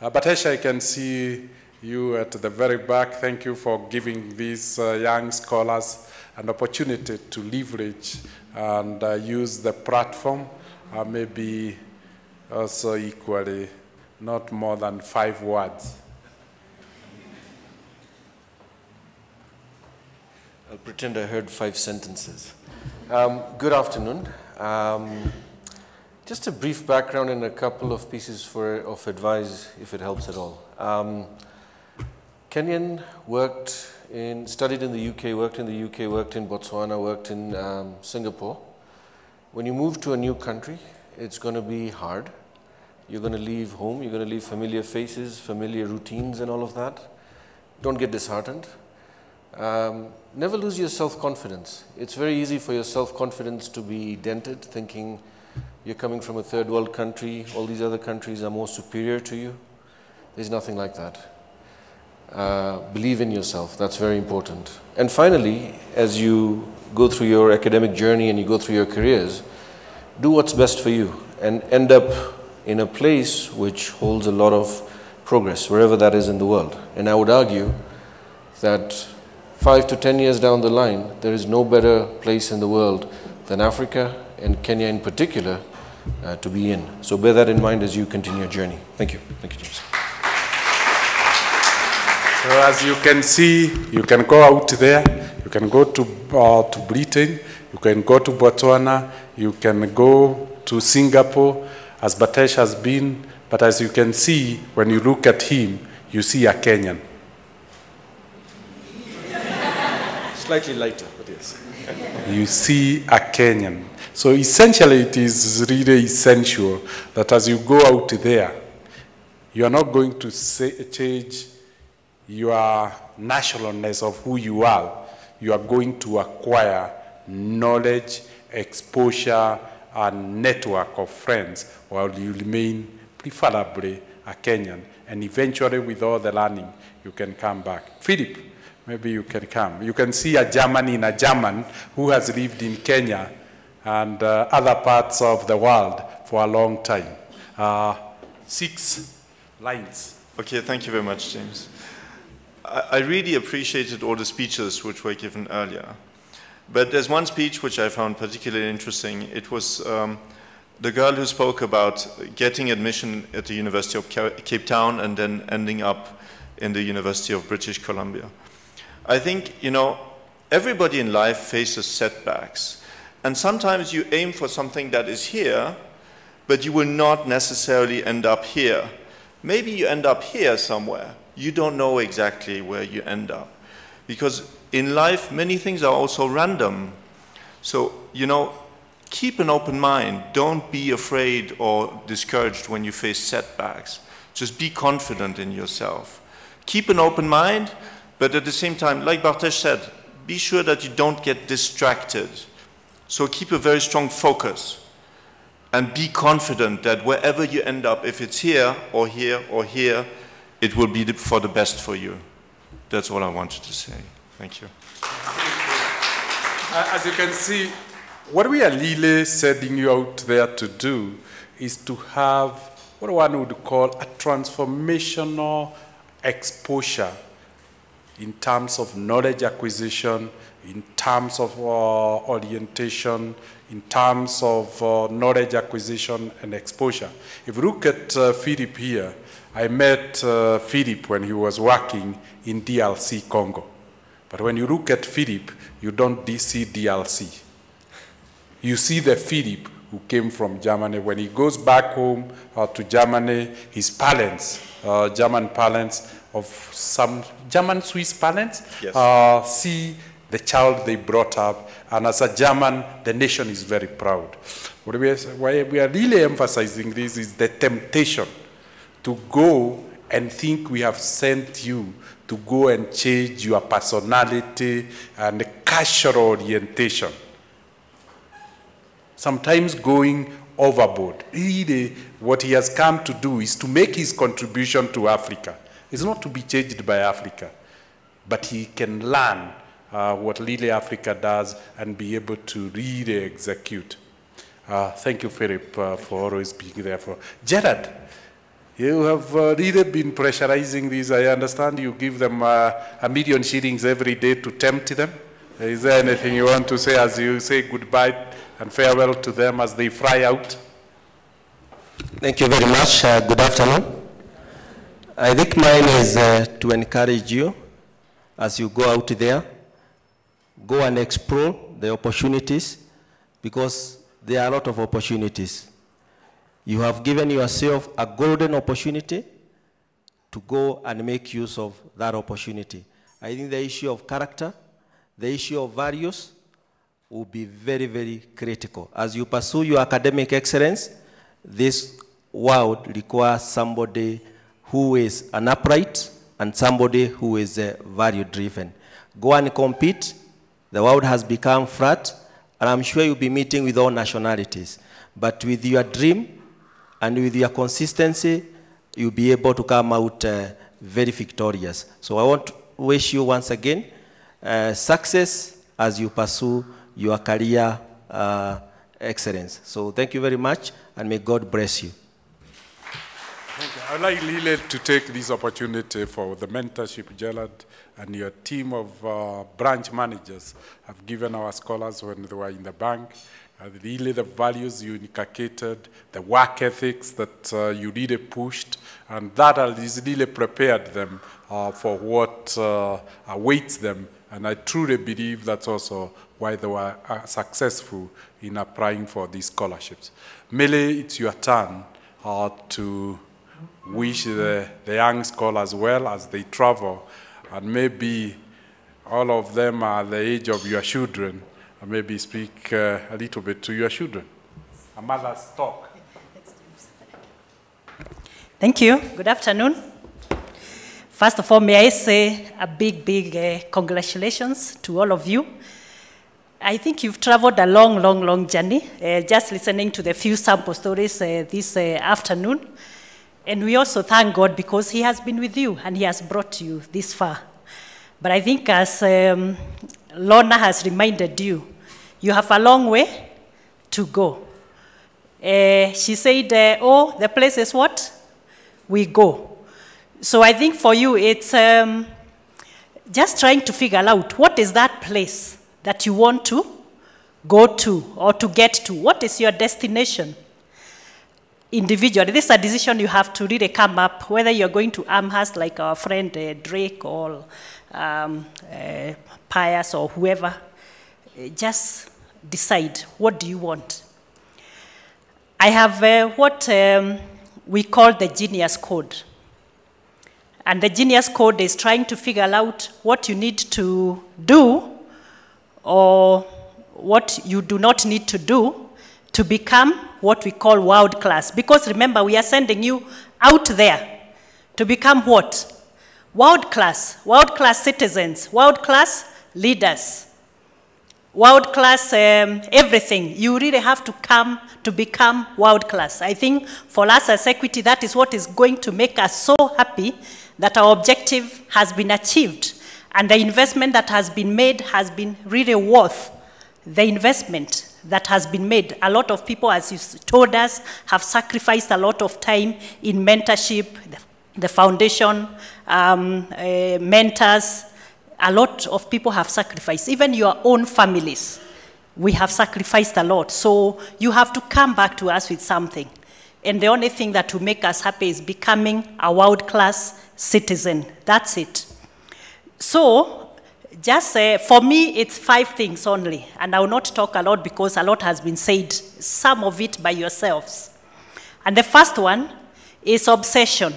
Batesha, I can see You at the very back, thank you for giving these young scholars an opportunity to leverage and use the platform, maybe also equally, not more than 5 words. I'll pretend I heard 5 sentences. Good afternoon. Just a brief background and a couple of pieces of advice, if it helps at all. Kenyan, studied in the UK, worked in the UK, worked in Botswana, worked in Singapore. When you move to a new country, it's going to be hard. You're going to leave home, you're going to leave familiar faces, familiar routines and all of that. Don't get disheartened. Never lose your self-confidence. It's very easy for your self-confidence to be dented, thinking you're coming from a third world country, all these other countries are more superior to you. There's nothing like that. Believe in yourself, that's very important. And finally, as you go through your academic journey and you go through your careers, do what's best for you and end up in a place which holds a lot of progress, wherever that is in the world. And I would argue that 5 to 10 years down the line, there is no better place in the world than Africa and Kenya in particular to be in. So bear that in mind as you continue your journey. Thank you. Thank you, James. So as you can see, you can go out there, you can go to Britain, you can go to Botswana, you can go to Singapore, as Batesh has been, but as you can see, when you look at him, you see a Kenyan. Slightly lighter, but yes. You see a Kenyan. So essentially, it is really essential that as you go out there, you are not going to change your nationalness of who you are. You are going to acquire knowledge, exposure, and network of friends while you remain preferably a Kenyan. And eventually, with all the learning, you can come back. Philip, maybe you can come. You can see a German in a German who has lived in Kenya and other parts of the world for a long time. 6 lines. Okay, thank you very much, James. I really appreciated all the speeches which were given earlier. But there's one speech which I found particularly interesting. It was the girl who spoke about getting admission at the University of Cape Town and then ending up in the University of British Columbia. I think, you know, everybody in life faces setbacks. And sometimes you aim for something that is here, but you will not necessarily end up here. Maybe you end up here somewhere. You don't know exactly where you end up. Because in life, many things are also random. So, you know, keep an open mind. Don't be afraid or discouraged when you face setbacks. Just be confident in yourself. Keep an open mind, but at the same time, like Bartesh said, be sure that you don't get distracted. So keep a very strong focus and be confident that wherever you end up, if it's here or here or here, it will be for the best for you. That's all I wanted to say. Thank you. As you can see, what we are really setting you out there to do is to have what one would call a transformational exposure in terms of knowledge acquisition, in terms of orientation, in terms of knowledge acquisition and exposure. If you look at Philip here, I met Philip when he was working in DRC Congo. But when you look at Philip, you don't see DRC. You see the Philip who came from Germany. When he goes back home to Germany, his parents, German parents of some German Swiss parents, yes, see the child they brought up. And as a German, the nation is very proud. Why we are really emphasizing this is the temptation to go and think we have sent you to go and change your personality and cultural orientation. Sometimes going overboard. Really, what he has come to do is to make his contribution to Africa. It's not to be changed by Africa, but he can learn what really Africa does and be able to really execute. Thank you, Philip, for always being there. Gerard, You have really been pressurizing these. I understand you give them $1 million shillings every day to tempt them. Is there anything you want to say as you say goodbye and farewell to them as they fly out? Thank you very much. Good afternoon. I think mine is to encourage you as you go out there, go and explore the opportunities, because there are a lot of opportunities. You have given yourself a golden opportunity to go and make use of that opportunity. I think the issue of character, the issue of values will be very, very critical. As you pursue your academic excellence, this world requires somebody who is an upright and somebody who is value-driven. Go and compete. The world has become flat, and I'm sure you'll be meeting with all nationalities. But with your dream and with your consistency, you'll be able to come out very victorious. So I want to wish you once again success as you pursue your career excellence. So thank you very much, and may God bless you. Thank you. I'd like Lile to take this opportunity for the mentorship. Gerald and your team of branch managers have given our scholars when they were in the bank really the values you inculcated, the work ethics that you really pushed, and that has really prepared them for what awaits them. And I truly believe that's also why they were successful in applying for these scholarships. Mele, it's your turn to wish the young scholars well as they travel, and maybe all of them are the age of your children, and maybe speak a little bit to your children. A mother's talk. Thank you. Good afternoon. First of all, may I say a big congratulations to all of you. I think you've traveled a long journey, just listening to the few sample stories this afternoon. And we also thank God because He has been with you and He has brought you this far. But I think as Lorna has reminded you, you have a long way to go. She said, oh, the place is what? We go. So I think for you, it's just trying to figure out what is that place that you want to go to or to get to. What is your destination? Individually, this is a decision you have to really come up, whether you're going to Amherst like our friend Drake or Pius or whoever. Just decide, what do you want? I have what we call the Genius Code. And the Genius Code is trying to figure out what you need to do or what you do not need to do to become what we call world class. Because remember, we are sending you out there to become what? World class citizens, world class leaders, world class everything. You really have to come to become world class. I think for us as Equity, that is what is going to make us so happy that our objective has been achieved. And the investment that has been made has been really worth the investment that has been made. A lot of people, as you told us, have sacrificed a lot of time in mentorship, the foundation, mentors. A lot of people have sacrificed. Even your own families, we have sacrificed a lot. So you have to come back to us with something. And the only thing that will make us happy is becoming a world-class citizen. That's it. So just for me, it's 5 things only. And I will not talk a lot because a lot has been said, some of it by yourselves. And the first one is obsession.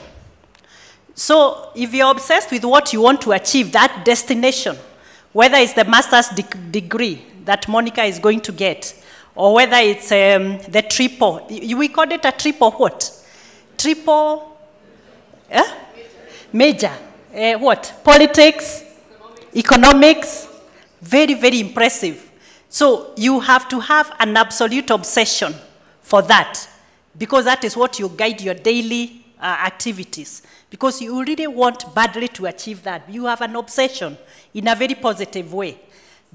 So if you're obsessed with what you want to achieve, that destination, whether it's the master's degree that Monica is going to get, or whether it's the triple, we call it a triple what? Triple major. What? Politics, economics, very impressive. So you have to have an absolute obsession for that, because that is what you guide your daily activities. Because you really want badly to achieve that. You have an obsession in a very positive way.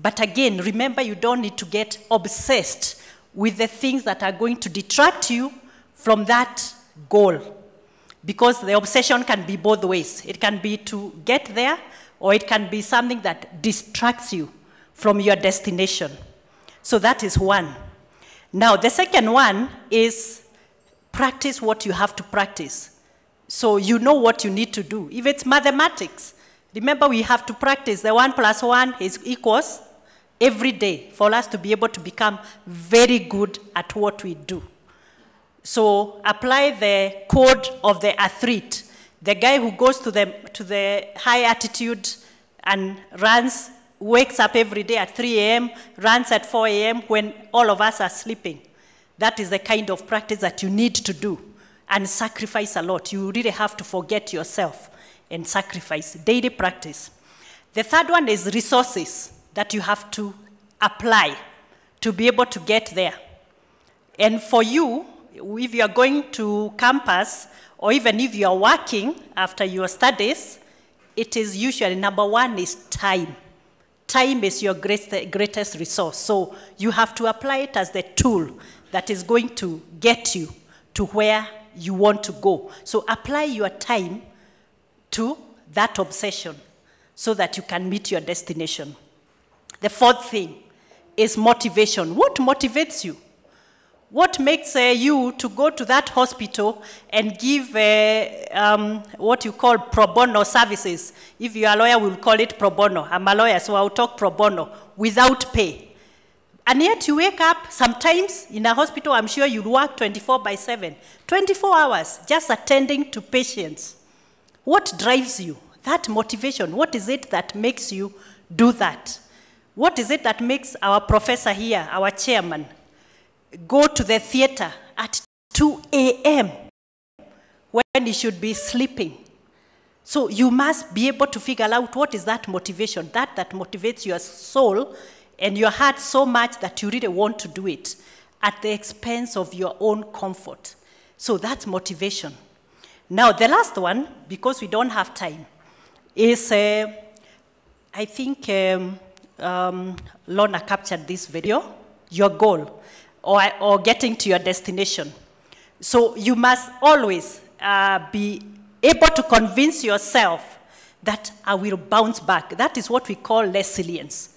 But again, remember, you don't need to get obsessed with the things that are going to detract you from that goal. because the obsession can be both ways. It can be to get there, or it can be something that distracts you from your destination. So that is one. Now, the second one is practice what you have to practice. So you know what you need to do. If it's mathematics, remember we have to practice the 1 + 1 is equals every day for us to be able to become very good at what we do. So apply the code of the athlete. The guy who goes to the high altitude and runs, wakes up every day at 3 a.m., runs at 4 a.m. when all of us are sleeping. That is the kind of practice that you need to do and sacrifice a lot. You really have to forget yourself and sacrifice daily practice. The third one is resources that you have to apply to be able to get there. And for you, if you are going to campus, or even if you are working after your studies, it is usually number one is time. Time is your greatest resource. So you have to apply it as the tool that is going to get you to where you want to go. So apply your time to that obsession so that you can meet your destination. The fourth thing is motivation. What motivates you? What makes you to go to that hospital and give what you call pro bono services? If you are a lawyer, we'll call it pro bono. I'm a lawyer, so I'll talk pro bono, without pay. And yet you wake up, sometimes in a hospital, I'm sure you work 24/7, 24 hours, just attending to patients. What drives you? That motivation. What is it that makes you do that? What is it that makes our professor here, our chairman, go to the theater at 2 a.m. when he should be sleeping? So you must be able to figure out what is that motivation, that motivates your soul and your heart so much that you really want to do it at the expense of your own comfort. So that's motivation. Now, the last one, because we don't have time, is I think Lorna captured this video, your goal, or getting to your destination. So you must always be able to convince yourself that I will bounce back. That is what we call resilience.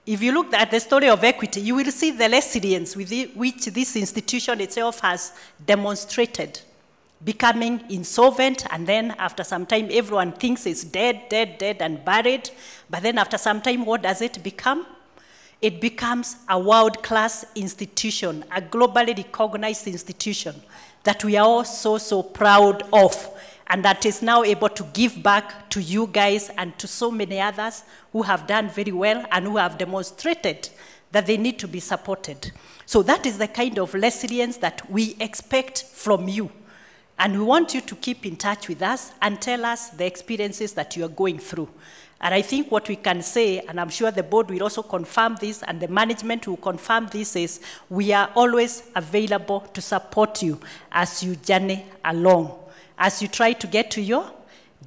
If you look at the story of Equity, you will see the resilience with which this institution itself has demonstrated, becoming insolvent, and then after some time, everyone thinks it's dead, and buried. But then after some time, what does it become? It becomes a world-class institution, a globally recognized institution that we are all so proud of, and that is now able to give back to you guys and to so many others who have done very well and who have demonstrated that they need to be supported. So that is the kind of resilience that we expect from you. And we want you to keep in touch with us and tell us the experiences that you are going through. And I think what we can say, and I'm sure the board will also confirm this, and the management will confirm this, is we are always available to support you as you journey along, as you try to get to your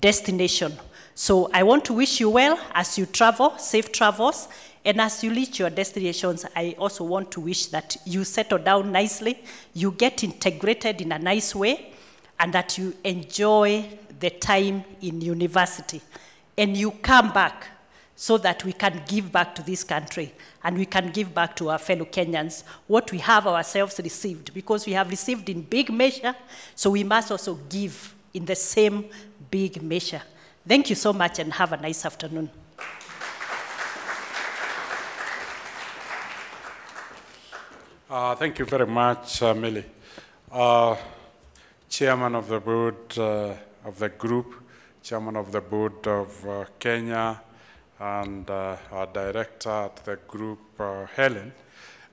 destination. So I want to wish you well as you travel, safe travels, and as you reach your destinations, I also want to wish that you settle down nicely, you get integrated in a nice way, and that you enjoy the time in university. And you come back so that we can give back to this country and we can give back to our fellow Kenyans what we have ourselves received, because we have received in big measure, so we must also give in the same big measure. Thank you so much and have a nice afternoon. Thank you very much, Millie. Chairman of the board of the group, Chairman of the board of Kenya, and our director at the group, Helen.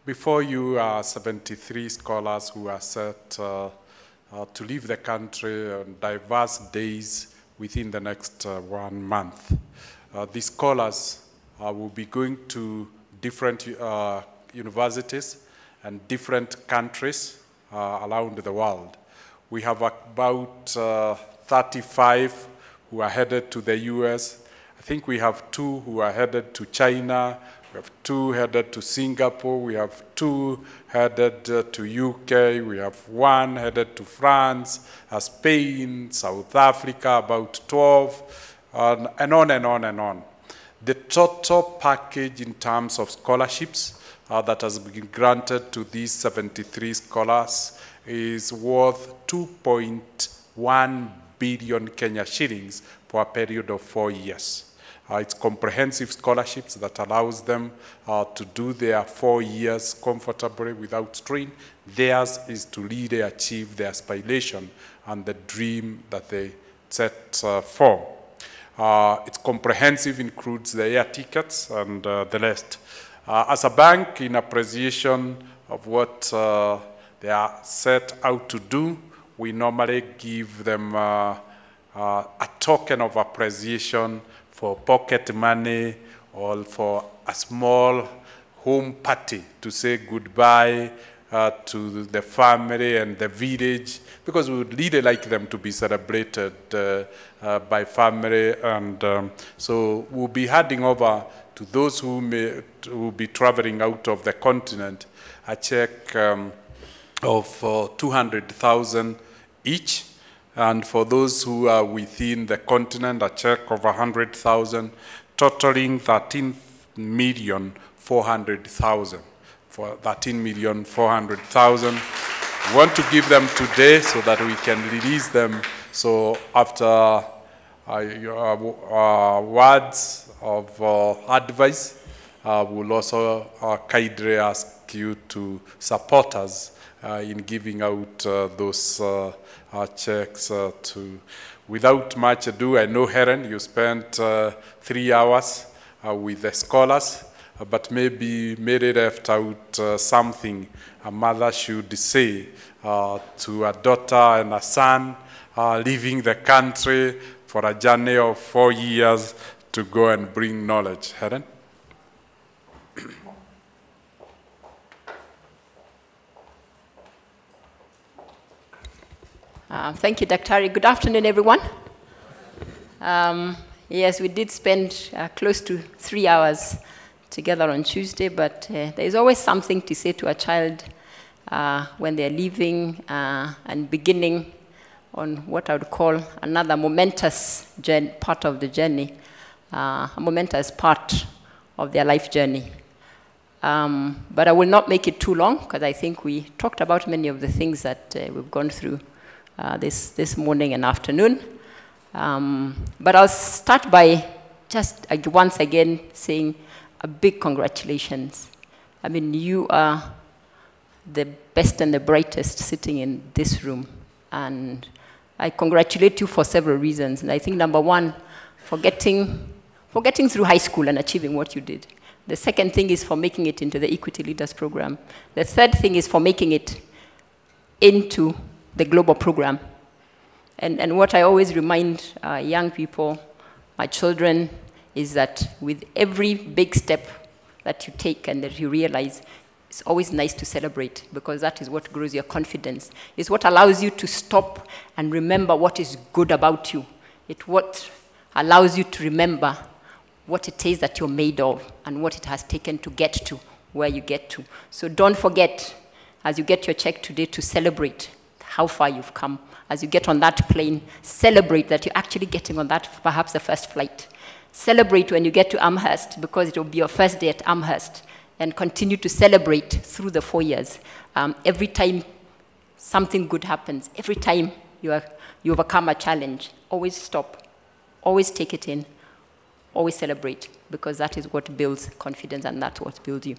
Before you are 73 scholars who are set to leave the country on diverse days within the next 1 month. These scholars will be going to different universities and different countries around the world. We have about 35 who are headed to the US. I think we have 2 who are headed to China. We We have 2 headed to Singapore. We have 2 headed to UK. We have 1 headed to France, Spain, South Africa, about 12, and on and on and on. The total package in terms of scholarships that has been granted to these 73 scholars is worth 2.1 billion Kenya shillings for a period of 4 years. It's comprehensive scholarships that allows them to do their 4 years comfortably without strain. Theirs is to really achieve their aspiration and the dream that they set for. It's comprehensive, includes the air tickets and the rest. As a bank, in appreciation of what they are set out to do, we normally give them a token of appreciation for pocket money or for a small home party to say goodbye to the family and the village, because we would really like them to be celebrated by family. And so we'll be handing over to those who will be traveling out of the continent a check of 200,000 each. And for those who are within the continent, a check of 100,000, totaling 13,400,000. For 13,400,000. We want to give them today so that we can release them. So after words of advice, we'll also kindly ask you to support us in giving out those checks to. Without much ado, I know, Helen, you spent 3 hours with the scholars, but maybe Mary left out something a mother should say to a daughter and a son leaving the country for a journey of 4 years to go and bring knowledge. Helen? Thank you, Dr. Good afternoon, everyone. Yes, we did spend close to 3 hours together on Tuesday, but there is always something to say to a child when they're leaving and beginning on what I would call another momentous part of the journey, a momentous part of their life journey. But I will not make it too long, because I think we talked about many of the things that we've gone through this morning and afternoon. But I'll start by just once again saying a big congratulations. I mean, you are the best and the brightest sitting in this room. And I congratulate you for several reasons. And I think number one, for getting through high school and achieving what you did. The second thing is for making it into the Equity Leaders Program. The third thing is for making it into the global program. And what I always remind young people, my children, is that with every big step that you take and that you realize, it's always nice to celebrate, because that is what grows your confidence. It's what allows you to stop and remember what is good about you. It's what allows you to remember what it is that you're made of and what it has taken to get to where you get to. So don't forget, as you get your check today, to celebrate how far you've come. As you get on that plane, celebrate that you're actually getting on that, perhaps the first flight. Celebrate when you get to Amherst, because it will be your first day at Amherst, and continue to celebrate through the 4 years. Every time something good happens, every time you overcome a challenge, always stop, always take it in, always celebrate, because that is what builds confidence and that's what builds you.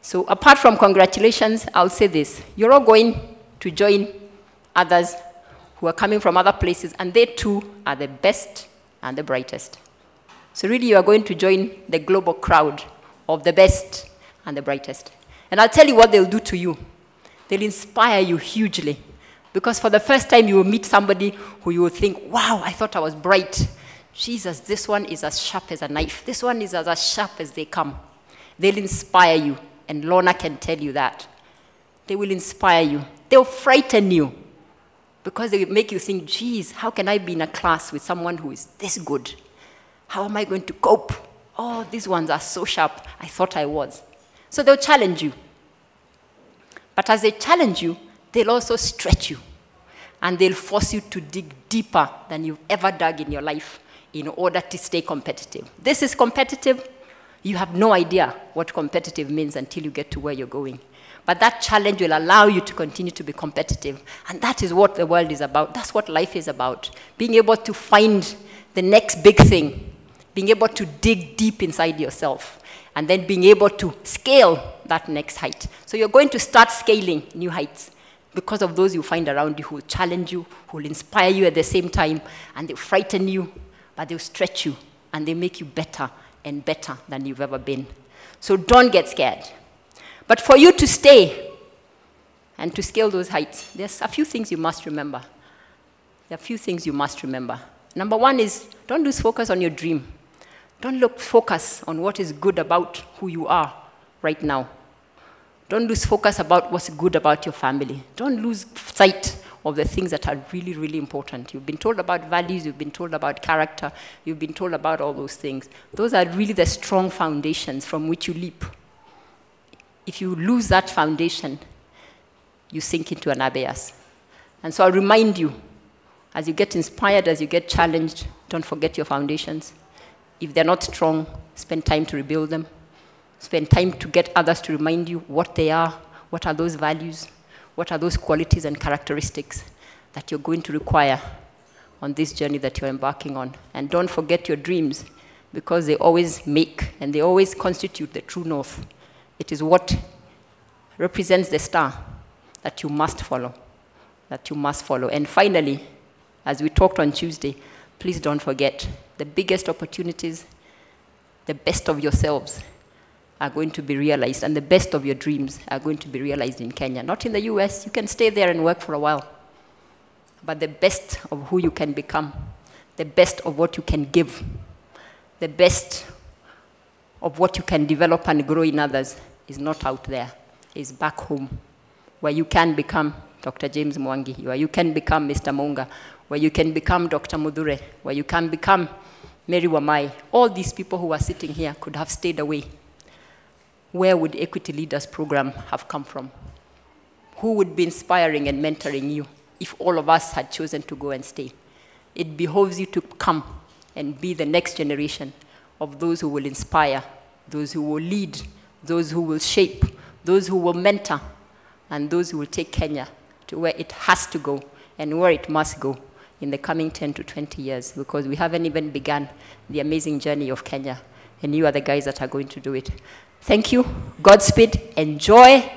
So apart from congratulations, I'll say this. You're all going to join others who are coming from other places, and they too are the best and the brightest. So really, you are going to join the global crowd of the best and the brightest. And I'll tell you what they'll do to you. They'll inspire you hugely. Because for the first time, you will meet somebody who you will think, wow, I thought I was bright. Jesus, this one is as sharp as a knife. This one is as sharp as they come. They'll inspire you. And Lorna can tell you that. They will inspire you. They'll frighten you. Because they will make you think, geez, how can I be in a class with someone who is this good? How am I going to cope? Oh, these ones are so sharp. I thought I was. So they'll challenge you. But as they challenge you, they'll also stretch you. And they'll force you to dig deeper than you've ever dug in your life in order to stay competitive. This is competitive. You have no idea what competitive means until you get to where you're going. But that challenge will allow you to continue to be competitive. And that is what the world is about. That's what life is about. Being able to find the next big thing. Being able to dig deep inside yourself. And then being able to scale that next height. So you're going to start scaling new heights because of those you find around you who will challenge you, who will inspire you at the same time, and they'll frighten you, but they'll stretch you, and they make you better and better than you've ever been. So don't get scared. But for you to stay and to scale those heights, there's a few things you must remember. There are a few things you must remember. Number one is, don't lose focus on your dream. Don't focus on what is good about who you are right now. Don't lose focus about what's good about your family. Don't lose sight of the things that are really, really important. You've been told about values, you've been told about character, you've been told about all those things. Those are really the strong foundations from which you leap. If you lose that foundation, you sink into an abyss. And so I remind you, as you get inspired, as you get challenged, don't forget your foundations. If they're not strong, spend time to rebuild them. Spend time to get others to remind you what they are, what are those values, what are those qualities and characteristics that you're going to require on this journey that you're embarking on. And don't forget your dreams, because they always make and they always constitute the true north. It is what represents the star that you must follow, that you must follow. And finally, as we talked on Tuesday, please don't forget the biggest opportunities, the best of yourselves are going to be realized, and the best of your dreams are going to be realized in Kenya. Not in the US. You can stay there and work for a while. But the best of who you can become, the best of what you can give, the best of what you can develop and grow in others is not out there. It's back home, where you can become Dr. James Mwangi, where you can become Mr. Monga, where you can become Dr. Mudhure, where you can become Mary Wamai. All these people who are sitting here could have stayed away. Where would Equity Leaders Program have come from? Who would be inspiring and mentoring you if all of us had chosen to go and stay? It behoves you to come and be the next generation of those who will inspire, those who will lead, those who will shape, those who will mentor, and those who will take Kenya to where it has to go and where it must go in the coming 10 to 20 years, because we haven't even begun the amazing journey of Kenya, and you are the guys that are going to do it. Thank you. Godspeed. Enjoy.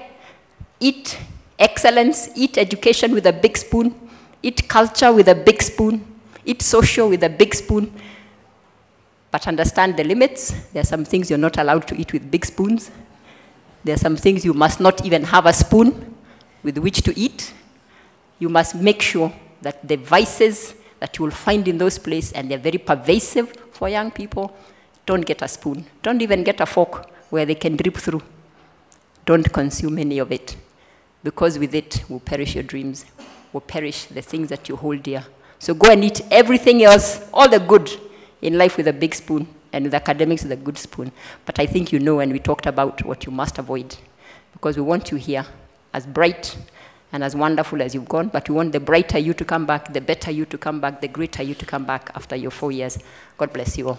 Eat excellence. Eat education with a big spoon. Eat culture with a big spoon. Eat social with a big spoon. But understand the limits. There are some things you're not allowed to eat with big spoons. There are some things you must not even have a spoon with which to eat. You must make sure that the vices that you will find in those places, and they're very pervasive for young people, don't get a spoon. Don't even get a fork where they can drip through. Don't consume any of it, because with it will perish your dreams, will perish the things that you hold dear. So go and eat everything else, all the good in life with a big spoon, and with academics with a good spoon. But I think you know, and we talked about what you must avoid, because we want you here as bright and as wonderful as you've gone, but we want the brighter you to come back, the better you to come back, the greater you to come back after your 4 years. God bless you all.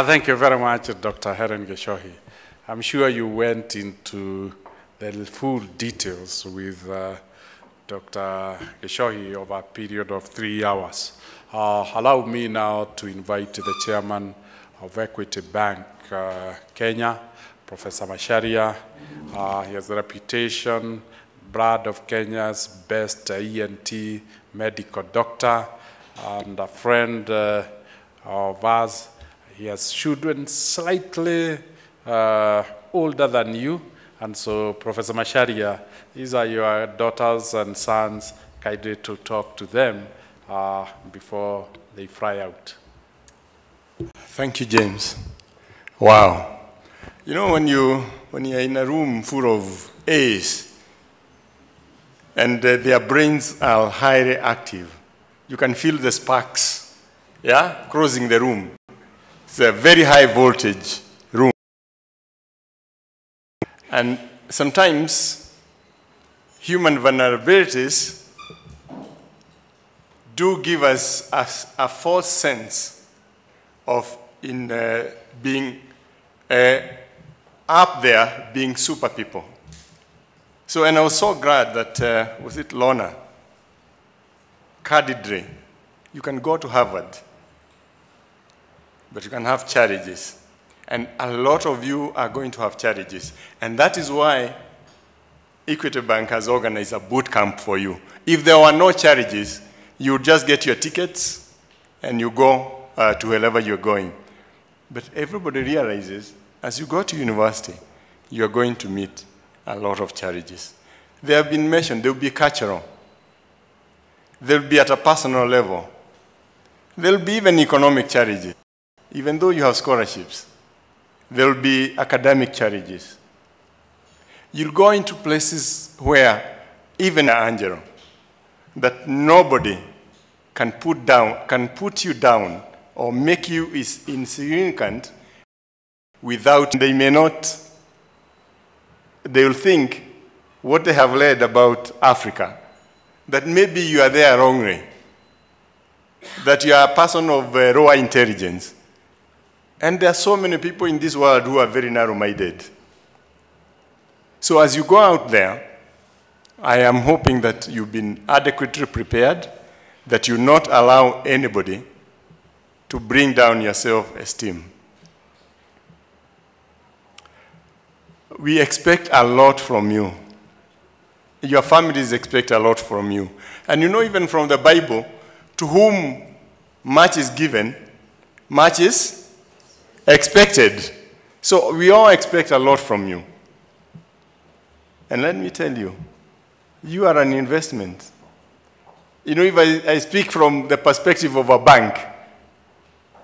Thank you very much, Dr. Helen Geshohi. I'm sure you went into the full details with Dr. Geshohi over a period of 3 hours. Allow me now to invite the chairman of Equity Bank Kenya, Professor Macharia. He has a reputation, Brad of Kenya's best ENT medical doctor, and a friend of ours. He has children slightly older than you, and so Professor Macharia, these are your daughters and sons. Kindly to talk to them before they fly out. Thank you, James. Wow. You know, when you're in a room full of A's and their brains are highly active, you can feel the sparks yeah, crossing the room. It's a very high voltage room. And sometimes human vulnerabilities do give us a false sense of being up there, being super people. So, and I was so glad that, was it Lorna? Cardidre, you can go to Harvard, but you can have challenges. And a lot of you are going to have challenges. And that is why Equity Bank has organized a boot camp for you. If there were no challenges, you would just get your tickets and you go to wherever you're going. But everybody realizes, as you go to university, you're going to meet a lot of challenges. They have been mentioned. They'll be cultural. They'll be at a personal level. There'll be even economic challenges. Even though you have scholarships, there'll be academic challenges. You'll go into places where, even Angelo, that nobody can put you down or make you insignificant without, they may not, they will think what they have read about Africa, that maybe you are there wrongly, that you are a person of raw intelligence. And there are so many people in this world who are very narrow-minded. So as you go out there, I am hoping that you've been adequately prepared, that you not allow anybody to bring down your self-esteem. We expect a lot from you. Your families expect a lot from you. And you know, even from the Bible, to whom much is given, much is expected. So we all expect a lot from you. And let me tell you, you are an investment. You know, if I speak from the perspective of a bank,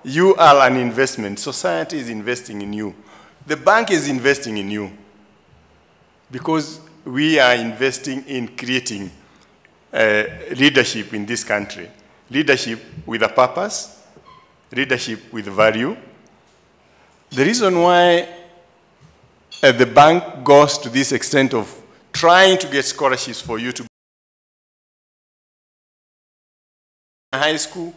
you are an investment. Society is investing in you. The bank is investing in you because we are investing in creating leadership in this country. Leadership with a purpose, leadership with value. The reason why the bank goes to this extent of trying to get scholarships for you to go to high school,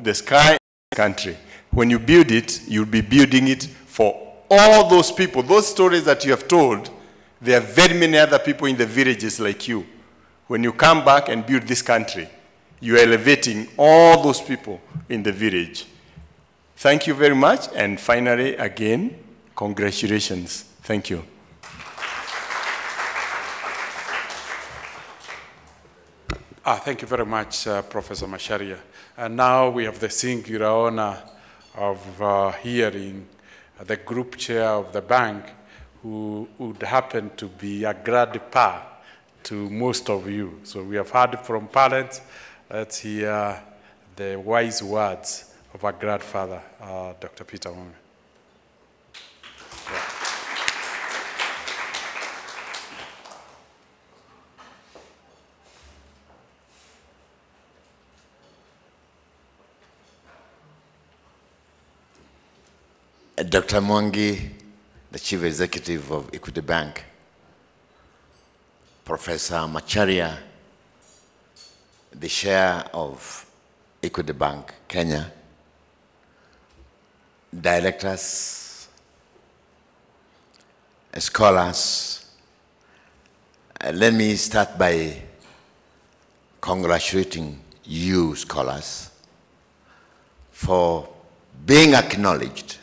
the sky country. When you build it, you'll be building it for all those people. Those stories that you have told, there are very many other people in the villages like you. When you come back and build this country, you are elevating all those people in the village. Thank you very much. And finally, again, congratulations. Thank you. Thank you very much, Professor Macharia. And now we have the singular honor of hearing the group chair of the bank, who would happen to be a grandpa to most of you. So we have heard from parents. Let's hear the wise words of our grandfather, Dr. Peter Wong. Dr. Mwangi, the Chief Executive of Equity Bank, Professor Macharia, the Chair of Equity Bank, Kenya, directors, scholars. Let me start by congratulating you, scholars, for being acknowledged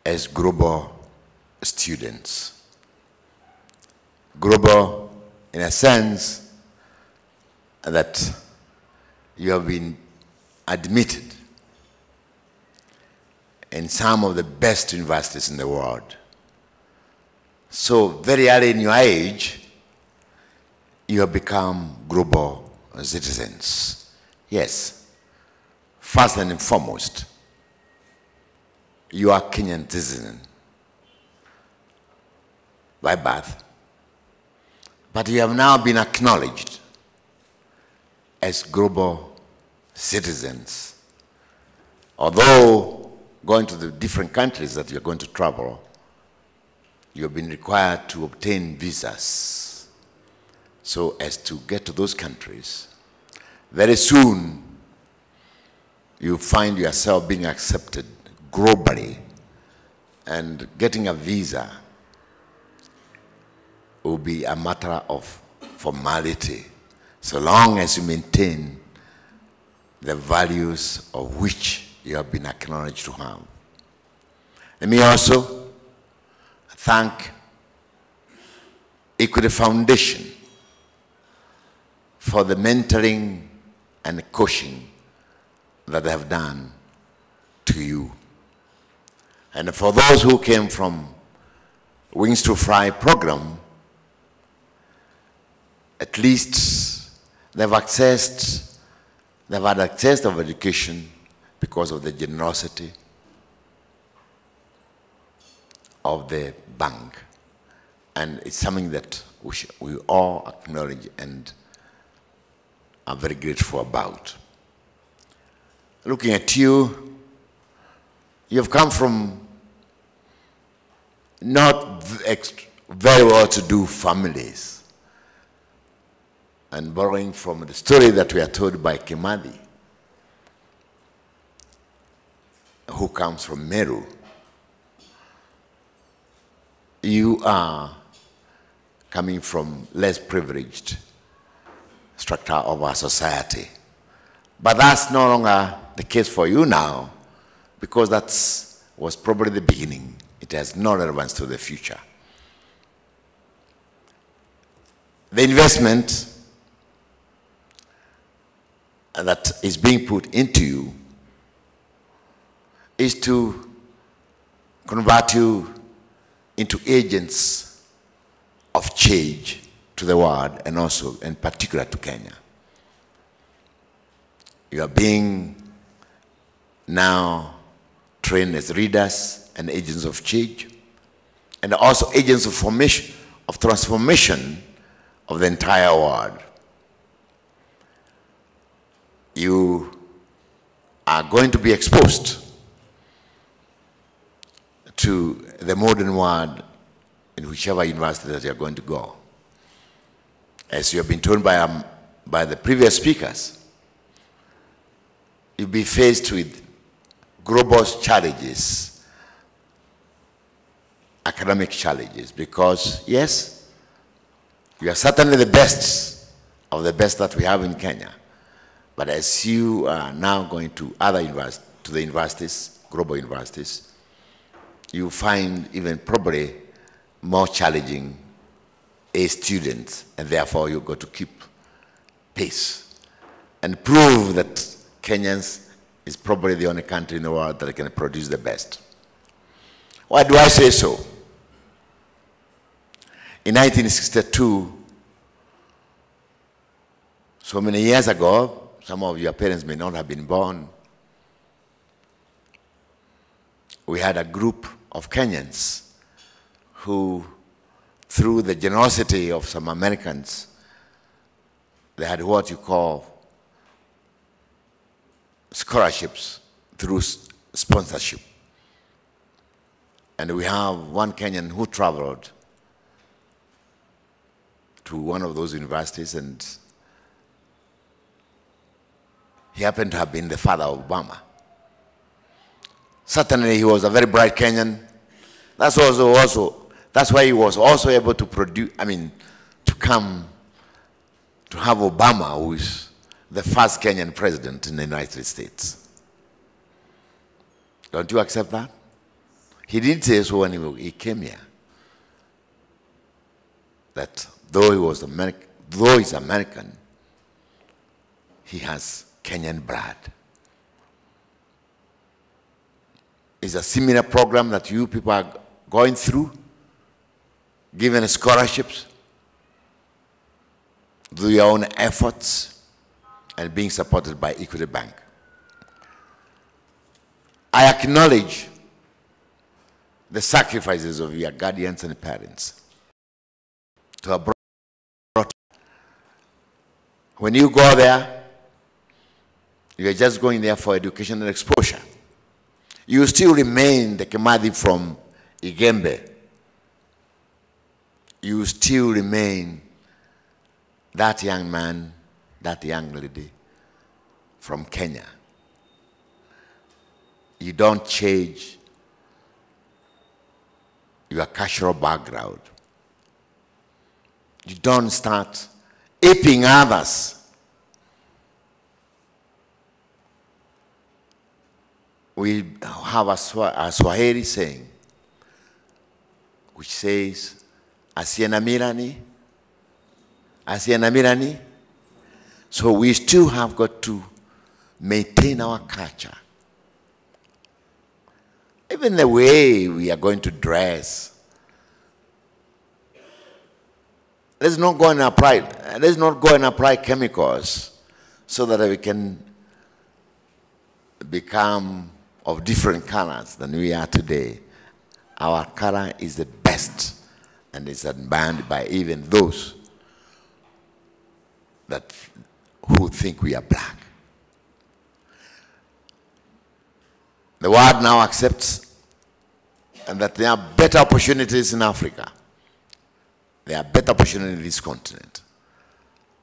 as global students. Global in a sense that you have been admitted in some of the best universities in the world. So very early in your age, you have become global citizens. Yes, first and foremost, you are Kenyan citizen by birth, but you have now been acknowledged as global citizens. Although going to the different countries that you're going to travel, you've been required to obtain visas so as to get to those countries. Very soon, you find yourself being accepted globally, and getting a visa will be a matter of formality, so long as you maintain the values of which you have been acknowledged to have. Let me also thank Equity Foundation for the mentoring and coaching that they have done to you. And for those who came from Wings to Fly program, at least they've had access of education because of the generosity of the bank. And it's something that we all acknowledge and are very grateful about. Looking at you, you've come from not very well-to-do families. And borrowing from the story that we are told by Kimathi, who comes from Meru, you are coming from less privileged structure of our society. But that's no longer the case for you now, because that was probably the beginning. It has no relevance to the future. The investment that is being put into you is to convert you into agents of change to the world, and also in particular to Kenya. You are being now trained as readers and agents of change, and also agents of formation, of transformation of the entire world. You are going to be exposed to the modern world in whichever university that you're going to go. As you have been told by the previous speakers, you'll be faced with global challenges, academic challenges, because yes, you are certainly the best of the best that we have in Kenya. But as you are now going to the universities, global universities, you find even probably more challenging as students, and therefore you've got to keep pace and prove that Kenyans is probably the only country in the world that can produce the best. Why do I say so? In 1962, so many years ago, some of your parents may not have been born, we had a group of Kenyans who, through the generosity of some Americans, they had what you call scholarships through sponsorship. And we have one Kenyan who traveled to one of those universities, and he happened to have been the father of Obama. Certainly he was a very bright Kenyan. That's why he was also able to to come to have Obama, who is the first Kenyan president in the United States. Don't you accept that? He did say so when he came here, that though he's American, he has Kenyan blood. It's a similar program that you people are going through, given scholarships, through your own efforts, and being supported by Equity Bank. I acknowledge the sacrifices of your guardians and parents to have brought. When you go there, you are just going there for education and exposure. You still remain the Kimathi from Igembe. You still remain that young man, that young lady from Kenya. You don't change your cultural background. You don't start aping others. We have a Swahili saying, which says, asiyenamirani, asiyenamirani. So we still have got to maintain our culture. Even the way we are going to dress. Let's not go and apply chemicals so that we can become of different colors than we are today. Our color is the best, and is admired by even those who think we are black. The world now accepts and that there are better opportunities in Africa. There are better opportunities in this continent.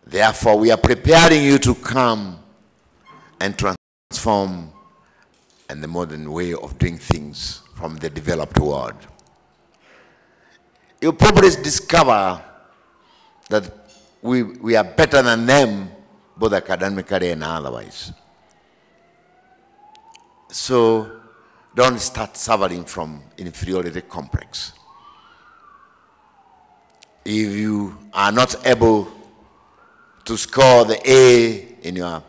Therefore, we are preparing you to come and transform in the modern way of doing things from the developed world. You'll probably discover that we are better than them, both academically and otherwise. So don't start suffering from inferiority complex. If you are not able to score the A in your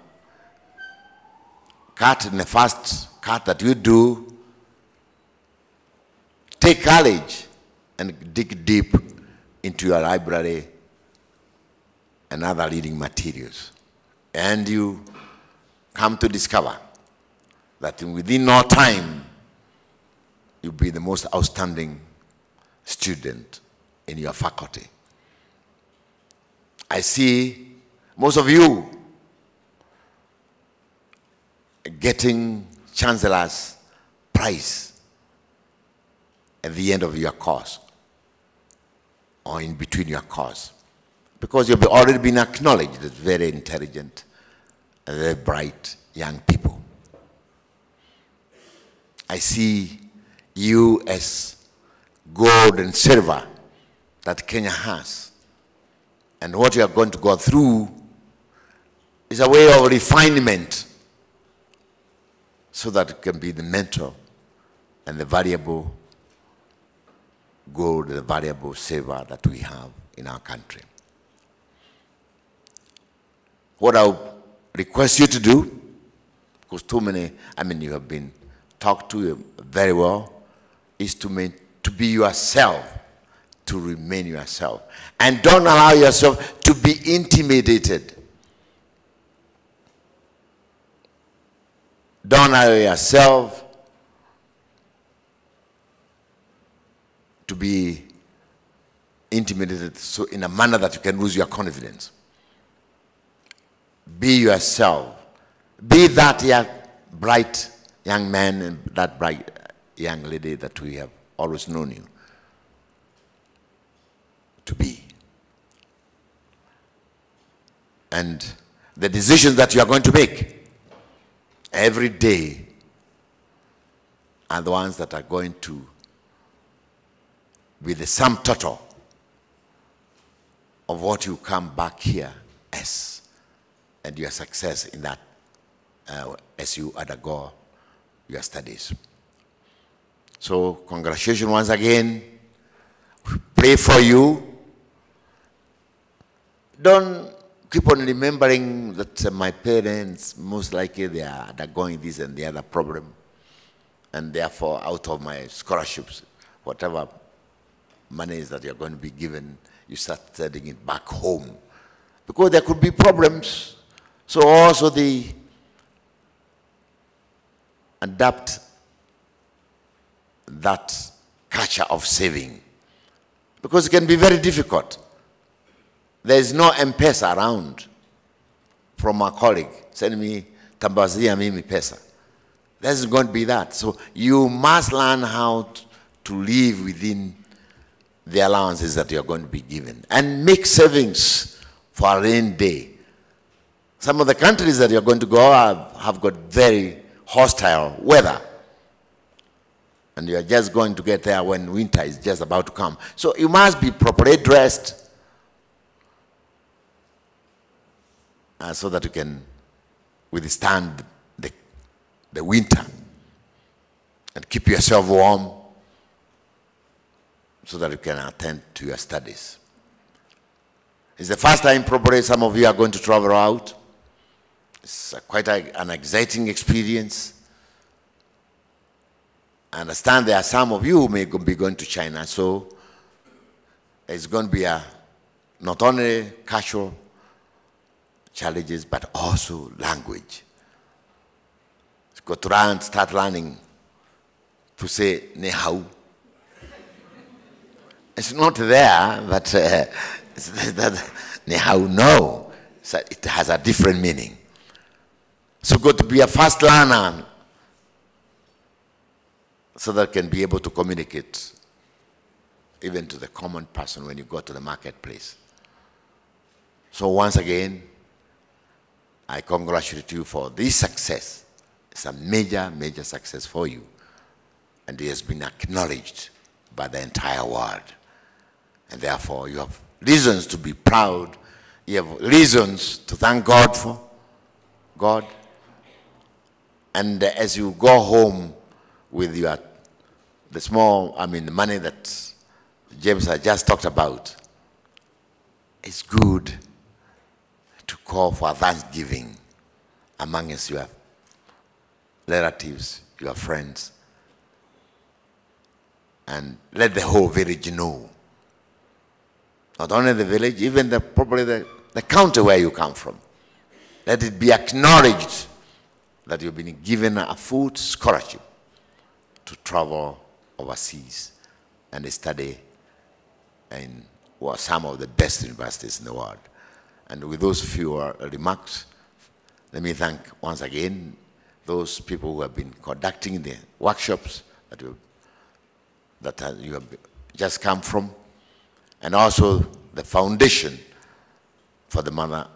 cut, in the first cut that you do, take courage and dig deep into your library and other reading materials. And you come to discover that within no time, you'll be the most outstanding student in your faculty. I see most of you getting Chancellor's Prize at the end of your course or in between your course, because you've already been acknowledged as very intelligent and very bright young people. I see you as gold and silver that Kenya has. And what you are going to go through is a way of refinement so that it can be the mentor and the valuable gold and the valuable silver that we have in our country. What I request you to do, because too many, you have been talked to very well, is to be yourself, to remain yourself. And don't allow yourself to be intimidated. Don't allow yourself to be intimidated so in a manner that you can lose your confidence. Be yourself. Be that bright young man and that bright young lady that we have always known you to be. And the decisions that you are going to make every day are the ones that are going to be the sum total of what you come back here as, and your success in that as you undergo your studies. So congratulations once again. Pray for you. Don't keep on remembering that my parents, most likely they are undergoing this and the other problem, and therefore out of my scholarships, whatever money is that you're going to be given, you start sending it back home. Because there could be problems. So also the adapt that culture of saving, because it can be very difficult. There is no M-Pesa around from a colleague sending me tambazia mimi pesa. There's going to be that. So you must learn how to live within the allowances that you're going to be given and make savings for a rainy day. Some of the countries that you're going to go have got very hostile weather. And you're just going to get there when winter is just about to come. So you must be properly dressed so that you can withstand the winter and keep yourself warm so that you can attend to your studies. It's the first time probably some of you are going to travel out. It's quite an exciting experience. I understand there are some of you who may be going to China, so it's going to be not only cultural challenges, but also language. You've got to start learning to say "ni hao." It's not there, but it's that "ni hao" no. So it has a different meaning. So you've got to be a fast learner so that you can be able to communicate even to the common person when you go to the marketplace. So once again, I congratulate you for this success. It's a major, major success for you. And it has been acknowledged by the entire world. And therefore, you have reasons to be proud. You have reasons to thank God for. God. And as you go home with the money that James had just talked about, it's good to call for thanksgiving amongst your relatives, your friends, and let the whole village know. Not only the village, even probably the county where you come from. Let it be acknowledged that you've been given a full scholarship to travel overseas and study in some of the best universities in the world. And with those few remarks, let me thank once again those people who have been conducting the workshops that you have just come from, and also the foundation for the manner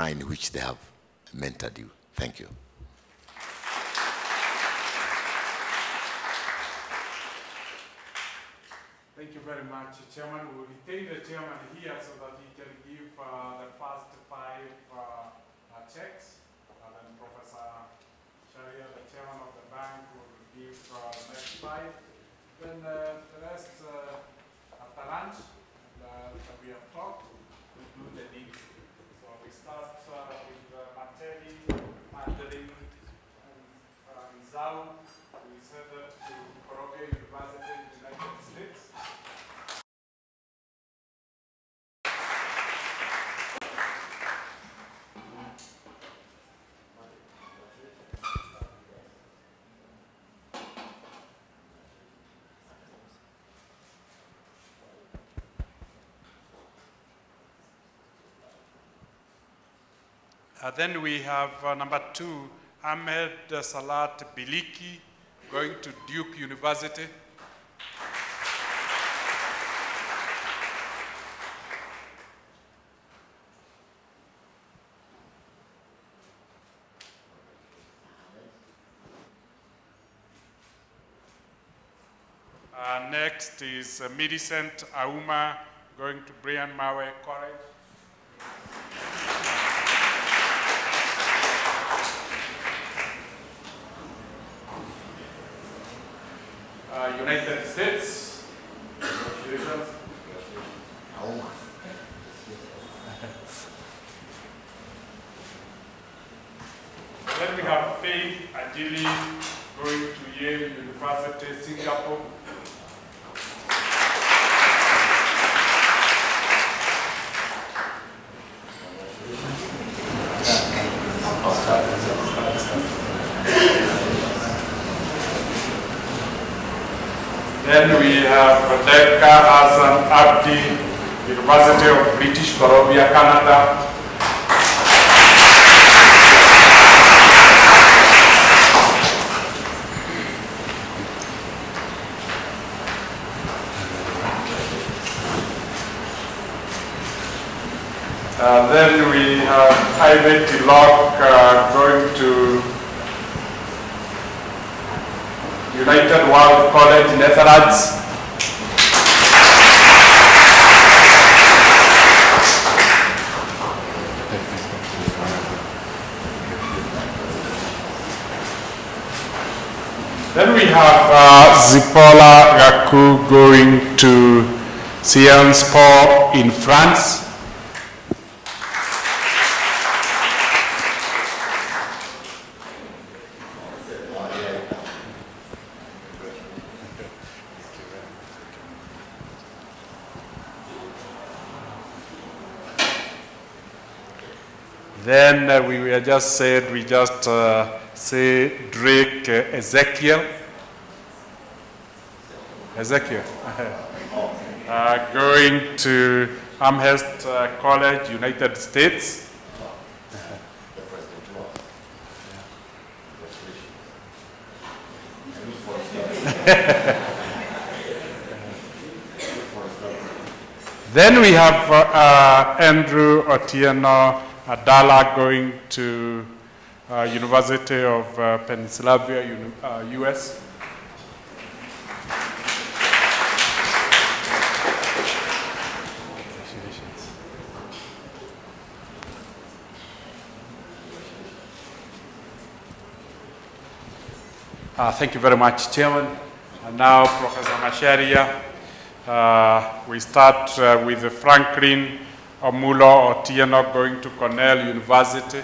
in which they have mentored you. Thank you. Thank you very much, Chairman. We will retain the Chairman here so that he can give the first 5 checks. And then Professor Sharia, the Chairman of the bank, will give the next 5. Then the rest, after lunch, that we have talked, we'll do the deal. So we start with Materi, Mandarin, and Zhao, who is headed to Columbia University in the United States. Then we have number 2, Ahmed Salat Biliki, going to Duke University. Next is Millicent Auma, going to Brian Mawe College. United States. Congratulations. Then we have Faith Ajili going to Yale University, Singapore. have Rebecca Hassan Abdi, University of British Columbia, Canada. Then we have Ivy Tilok going to United World College, Netherlands. Then we have Zipola Gaku going to Sciences Po in France. Then we were just said, we just say Drake Ezekiel. Going to Amherst College, United States. Then we have Andrew Otieno Adala going to University of Pennsylvania, US. Thank you very much, Chairman. And now, Professor Masharia, we start with Franklin Omulo Otieno going to Cornell University.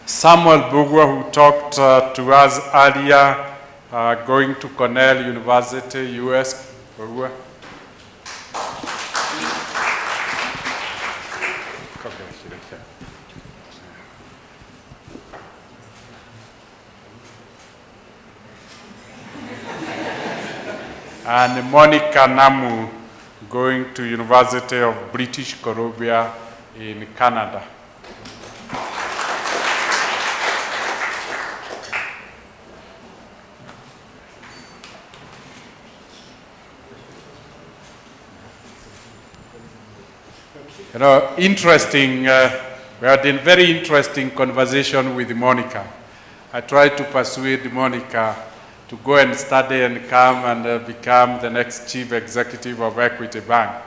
Samuel Bugwa, who talked to us earlier, going to Cornell University, US. Bugwa. And Monica Namu going to University of British Columbia in Canada. You know, interesting, we had a very interesting conversation with Monica. I tried to persuade Monica to go and study and come and become the next chief executive of Equity Bank.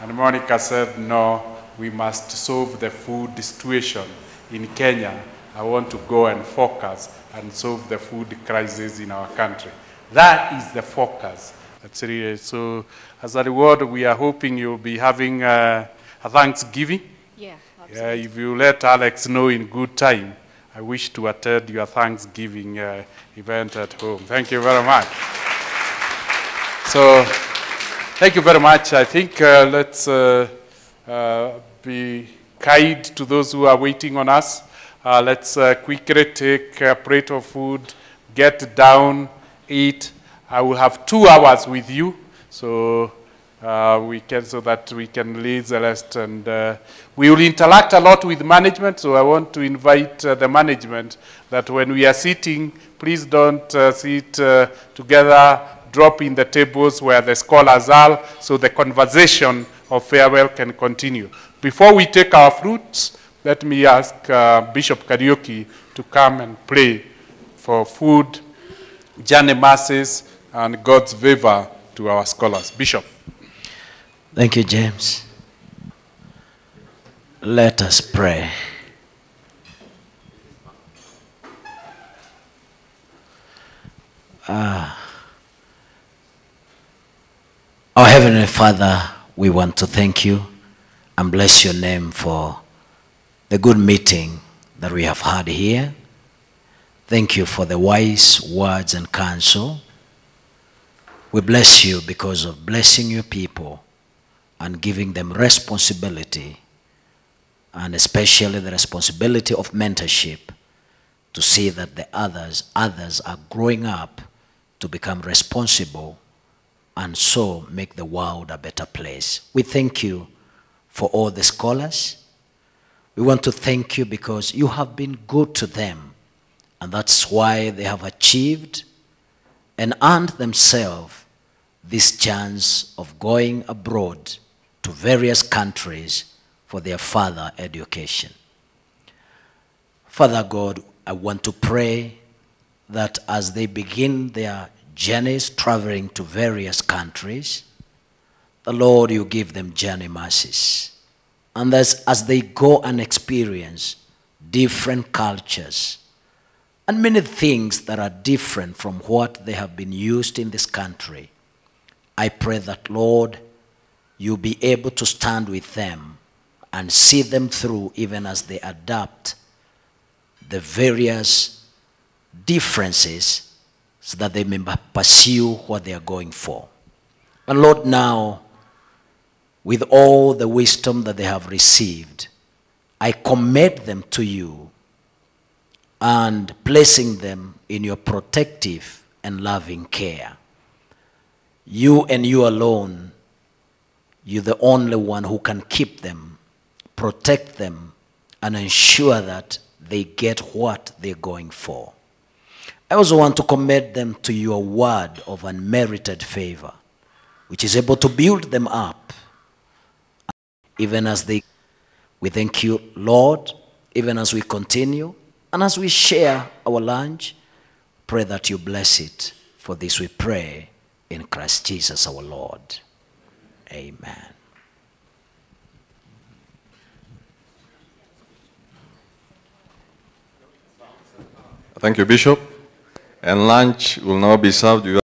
And Monica said, no, we must solve the food situation in Kenya. I want to go and focus and solve the food crisis in our country. That is the focus. That's really, so as a reward, we are hoping you'll be having a Thanksgiving. Yeah, absolutely. If you let Alex know in good time, I wish to attend your Thanksgiving event at home. Thank you very much. So, thank you very much. I think let's be kind to those who are waiting on us. Let's quickly take a plate of food, get down, eat. I will have 2 hours with you, so so that we can leave the rest. And we will interact a lot with management, so I want to invite the management that when we are sitting, please don't sit together, drop in the tables where the scholars are, so the conversation of farewell can continue. Before we take our fruits, let me ask Bishop Kariuki to come and pray for food, journey masses, and God's favor to our scholars. Bishop. Thank you, James. Let us pray. Our Heavenly Father, we want to thank you and bless your name for the good meeting that we have had here. Thank you for the wise words and counsel. We bless you because of blessing your people and giving them responsibility, and especially the responsibility of mentorship, to see that the others are growing up to become responsible and so make the world a better place. We thank you for all the scholars. We want to thank you because you have been good to them, and that's why they have achieved and earned themselves this chance of going abroad to various countries for their further education. Father God, I want to pray that as they begin their journeys traveling to various countries, the Lord, you give them journey mercies. And as they go and experience different cultures and many things that are different from what they have been used in this country, I pray that, Lord, you be able to stand with them and see them through even as they adapt the various differences so that they may pursue what they are going for. And Lord, now, with all the wisdom that they have received, I commit them to you and placing them in your protective and loving care. You and you alone, you're the only one who can keep them, protect them, and ensure that they get what they're going for. I also want to commit them to your word of unmerited favor, which is able to build them up. Even as we thank you, Lord, even as we continue and as we share our lunch, pray that you bless it. For this we pray in Christ Jesus our Lord. Amen. Thank you, Bishop. And lunch will now be served.